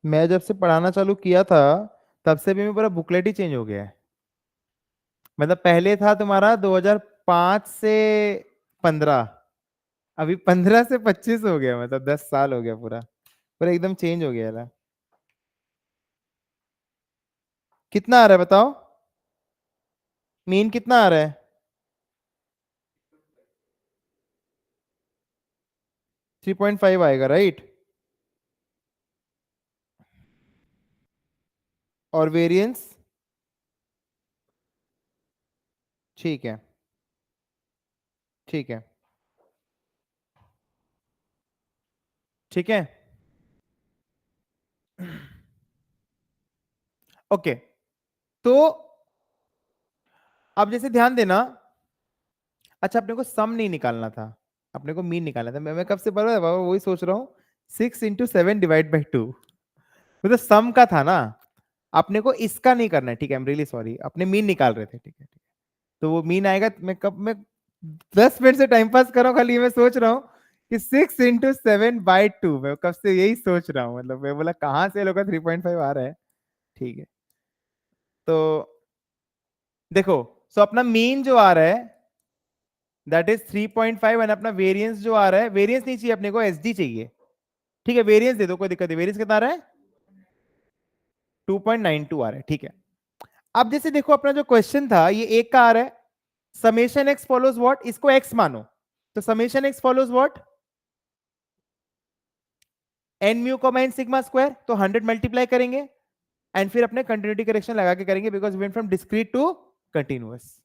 मैं जब से पढ़ाना चालू किया था तब से भी मैं पूरा बुकलेट ही चेंज हो गया है। मतलब पहले था तुम्हारा 2005 से 15, अभी 15 से 25 हो गया, मतलब 10 साल हो गया पूरा, पूरा एकदम चेंज हो गया है। कितना आ रहा है बताओ? मीन कितना आ रहा है? 3.5 आएगा, राइट। और वेरिएंस? ठीक है, ठीक है, ठीक है। ओके, तो अब जैसे ध्यान देना, अच्छा अपने को सम नहीं निकालना था, अपने को मीन निकालना था। मैं कब से पढ़ रहा बाबा, वही सोच रहा हूँ। 6 × 7 / 2, मतलब सम का था ना, अपने को इसका नहीं करना है। ठीक है, आई एम रियली सॉरी, अपने मीन निकाल रहे थे। ठीक है, तो वो मीन आएगा। मैं 10 मिनट से टाइम पास कर रहा हूँ, खाली मैं सोच रहा हूँ कि 6 × 7 / 2, मैं कब से यही सोच रहा हूँ। मतलब मैं बोला कहाँ से लोग का 3.5 आ रहा है। ठीक है, तो देखो, सो अपना मीन जो आ रहा है दैट इज 3.5, एंड अपना वेरिएंस जो आ रहा है, वेरिएंस नहीं चाहिए अपने को, एसडी चाहिए। ठीक है, वेरिएंस दे दो, कोई दिक्कत नहीं। वेरिएंस कितना आ रहा है? 2.92 आ रहा है। ठीक है, अब जैसे देखो अपना जो क्वेश्चन था ये एक का आ रहा है, समेशन एक्स फॉलोज व्हाट, इसको एक्स मानो, तो summation x follows what, n mu को एन सिग्मा स्क्वायर, तो 100 मल्टीप्लाई करेंगे एंड फिर अपने कंटिन्यूटी करेक्शन लगा के करेंगे, because went from discrete to continuous.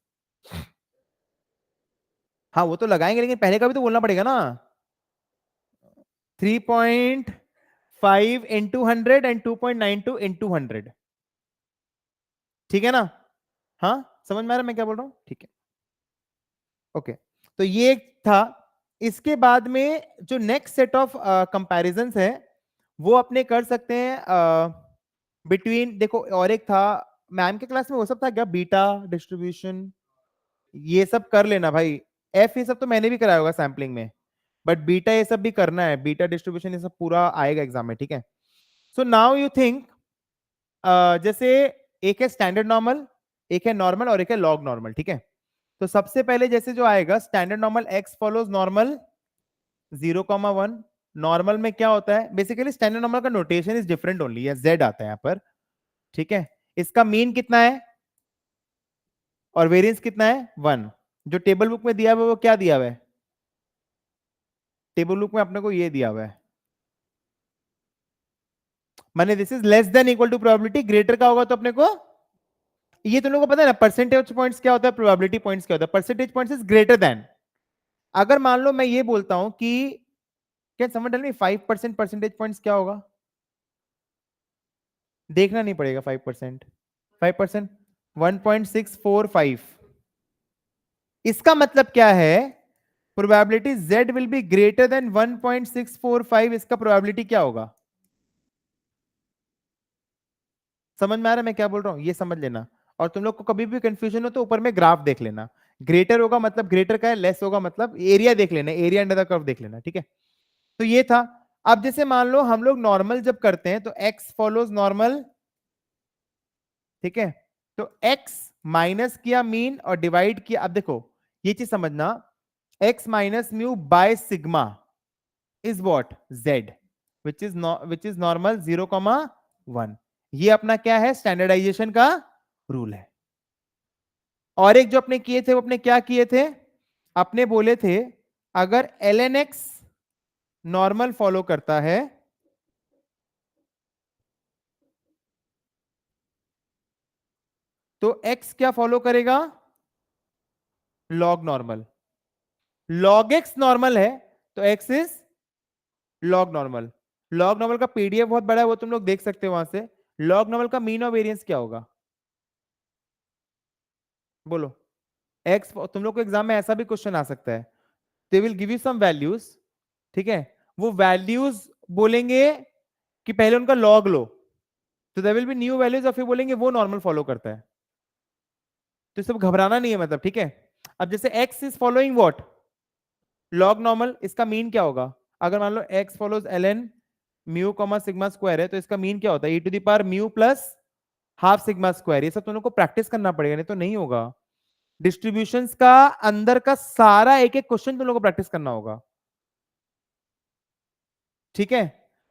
हाँ वो तो लगाएंगे, लेकिन पहले का भी तो बोलना पड़ेगा ना। 3.5 into 100 and 2.92 into 100, ठीक है ना? हाँ, समझ में आ रहा है मैं क्या बोल रहा हूँ? ठीक है, ओके। तो ये था। इसके बाद में जो नेक्स्ट सेट ऑफ कंपैरिजंस है वो अपने कर सकते हैं बिटवीन, देखो और एक था मैम के क्लास में, वो सब था क्या, बीटा डिस्ट्रीब्यूशन, ये सब कर लेना भाई। एफ ये सब तो मैंने भी कराया होगा सैम्पलिंग में, बट बीटा ये सब भी करना है, बीटा डिस्ट्रीब्यूशन ये सब पूरा आएगा एग्जाम में। ठीक है, सो नाउ यू थिंक, जैसे एक है स्टैंडर्ड नॉर्मल, एक है नॉर्मल और एक है लॉग नॉर्मल। ठीक है, तो सबसे पहले जैसे जो आएगा standard normal, x follows normal 0,1। Normal में क्या होता है, बेसिकली स्टैंडर्ड नॉर्मल का नोटेशन इज डिफरेंट ओनली, है जेड आता है यहाँ पर। ठीक है, इसका मीन कितना है और वेरिएंस कितना है, 1। जो टेबल बुक में दिया हुआ है वो क्या दिया हुआ है, टेबल बुक में अपने को ये दिया हुआ है, माने this is less than equal to probability, greater का होगा तो अपने को, ये तुम लोगों को पता है ना परसेंटेज पॉइंट्स क्या होता है, प्रोबेबिलिटी पॉइंट्स क्या होता है, percentage points is greater than. अगर मान लो मैं ये बोलता हूं कि can someone tell me 5% percentage points क्या होगा, देखना नहीं पड़ेगा। 5%, 5%, 1.645। इसका मतलब क्या है, probability z will be greater than 1.645, इसका प्रोबेबिलिटी क्या होगा? समझ में आ रहा है मैं क्या बोल रहा हूं, ये समझ लेना। और तुम लोग को कभी भी कंफ्यूजन हो तो ऊपर में ग्राफ देख लेना, ग्रेटर होगा मतलब ग्रेटर का है, लेस होगा मतलब एरिया देख लेना, एरिया अंडर द कर्व देख लेना। ठीक है, तो ये था। अब जैसे मान लो हम लोग नॉर्मल जब करते हैं तो x फॉलोज नॉर्मल। ठीक है, तो x माइनस किया मीन और डिवाइड किया, अब देखो ये चीज समझना, x minus mu by sigma is what, z, which is normal 0,1। ये अपना क्या है, स्टैंडर्डाइजेशन का रूल है। और एक जो अपने किए थे वो अपने क्या किए थे, अपने बोले थे अगर ln x नॉर्मल फॉलो करता है तो x क्या फॉलो करेगा, log normal. Log x normal है तो x is log normal. Log normal का पीडीएफ बहुत बड़ा है, वो तुम लोग देख सकते हो वहां से। लॉग नॉर्मल का मीन और वेरिएंस क्या होगा, बोलो। एक्स, तुम लोग को एग्जाम में ऐसा भी क्वेश्चन आ सकता है, they will give you some values. ठीक है, वो वैल्यूज बोलेंगे कि पहले उनका लॉग लो, तो there will be new values, और फिर बोलेंगे वो नॉर्मल फॉलो करता है। तो सब घबराना नहीं है मतलब। ठीक है, अब जैसे x is following what, log normal, इसका मीन क्या होगा? अगर मान लो x follows ln mu comma sigma square है तो इसका मीन क्या होता है, e to the power mu plus half sigma square. ये सब तुम लोग को प्रैक्टिस करना पड़ेगा, नहीं तो नहीं होगा। डिस्ट्रीब्यूशंस का अंदर का सारा एक एक क्वेश्चन तुम लोग को प्रैक्टिस करना होगा। ठीक है,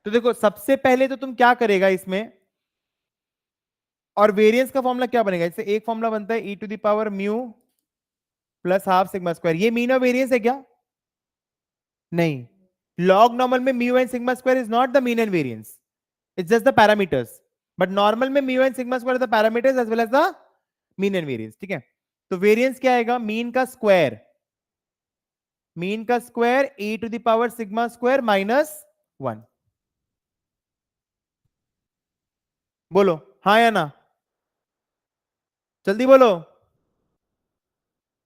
तो देखो सबसे पहले तो तुम क्या करेगा इसमें, और वेरिएंस का फॉर्मूला क्या बनेगा, जैसे एक फॉर्मूला बनता है e to the power mu plus half sigma square, ये मीन और वेरिएंस है क्या? नहीं, लॉग नॉर्मल में mu and sigma square is not the mean and variance, it's just the parameters. But normal में mu and sigma square the parameters as well as the mean and variance. ठीक है, तो variance क्या आएगा, mean का square, mean का square e to the power sigma square -1। बोलो हाँ या ना। जल्दी बोलो।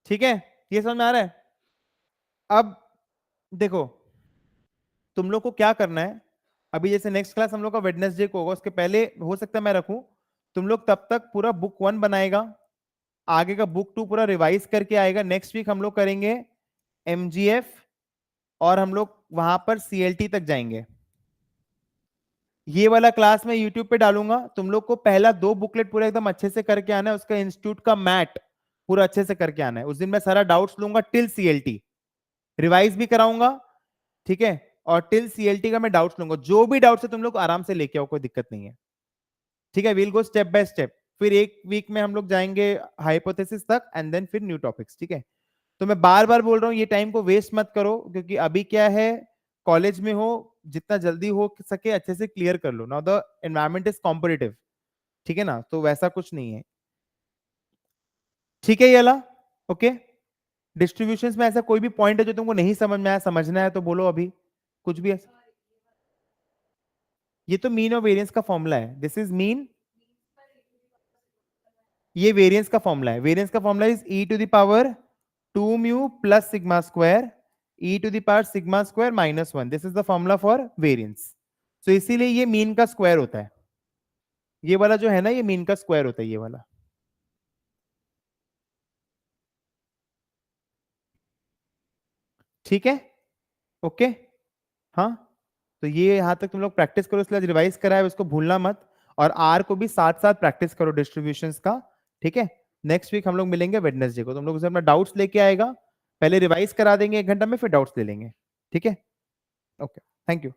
ठीक है, ये समझ में आ रहा है? अब देखो, तुम लोग को क्या करना है, अभी जैसे नेक्स्ट क्लास हम लोग का वेडनेसडे को होगा, उसके पहले हो सकता है मैं रखूं, तुम लोग तब तक पूरा बुक 1 बनाएगा, आगे का बुक 2 पूरा रिवाइज करके आएगा। नेक्स्ट वीक हम लोग करेंगे एमजीएफ, और हम लोग वहां पर सीएलटी तक जाएंगे। ये वाला क्लास मैं यूट्यूब पे डालूंगा, तुम लोग को पहला 2 बुकलेट पूरा एकदम अच्छे से करके आना है, उसका इंस्टीट्यूट का मैट पूरा अच्छे से करके आना है। उस दिन मैं सारा डाउट्स लूंगा टिल सीएलटी, रिवाइज भी कराऊंगा, ठीक है, और टिल सीएलटी का मैं डाउट्स लूंगा। जो भी डाउट्स है तुम लोग आराम से लेके आओ, कोई दिक्कत नहीं है, ठीक है। We'll go step by step, फिर एक वीक में हम लोग जाएंगे हाइपोथेसिस तक, एंड देन फिर न्यू टॉपिक्स, ठीक है। तो मैं बार बार बोल रहा हूँ, ये टाइम को वेस्ट मत करो, क्योंकि अभी क्या है, कॉलेज में हो, जितना जल्दी हो सके अच्छे से क्लियर कर लो। Now the environment is competitive, ठीक है ना, तो वैसा कुछ नहीं है, ठीक है। ये वाला ओके। डिस्ट्रीब्यूशंस में ऐसा कोई भी पॉइंट है जो तुमको नहीं समझ में आया, समझना है तो बोलो अभी, कुछ भी ऐसा। ये तो मीन और वेरिएंस का फॉर्मूला है, दिस इज मीन, ये वेरिएंस का फॉर्मूला है। वेरिएंस का formula is e to the power 2 mu plus sigma square e to the power sigma square minus 1, this is the formula for variance. तो इसीलिए ये mean का square होता है, ये वाला जो है ना, ये मीन का स्क्वायर होता है, ये वाला, ठीक है, ओके। हाँ, तो ये यहां तक तुम लोग प्रैक्टिस करो, इसलिए रिवाइज करा है, उसको भूलना मत। और आर को भी साथ साथ प्रैक्टिस करो डिस्ट्रीब्यूशंस का, ठीक है। नेक्स्ट वीक हम लोग मिलेंगे वेडनेसडे को, तुम लोग उसे अपना डाउट्स लेके आएगा, पहले रिवाइज करा देंगे 1 घंटा में, फिर डाउट्स ले लेंगे, ठीक है। Okay, thank you.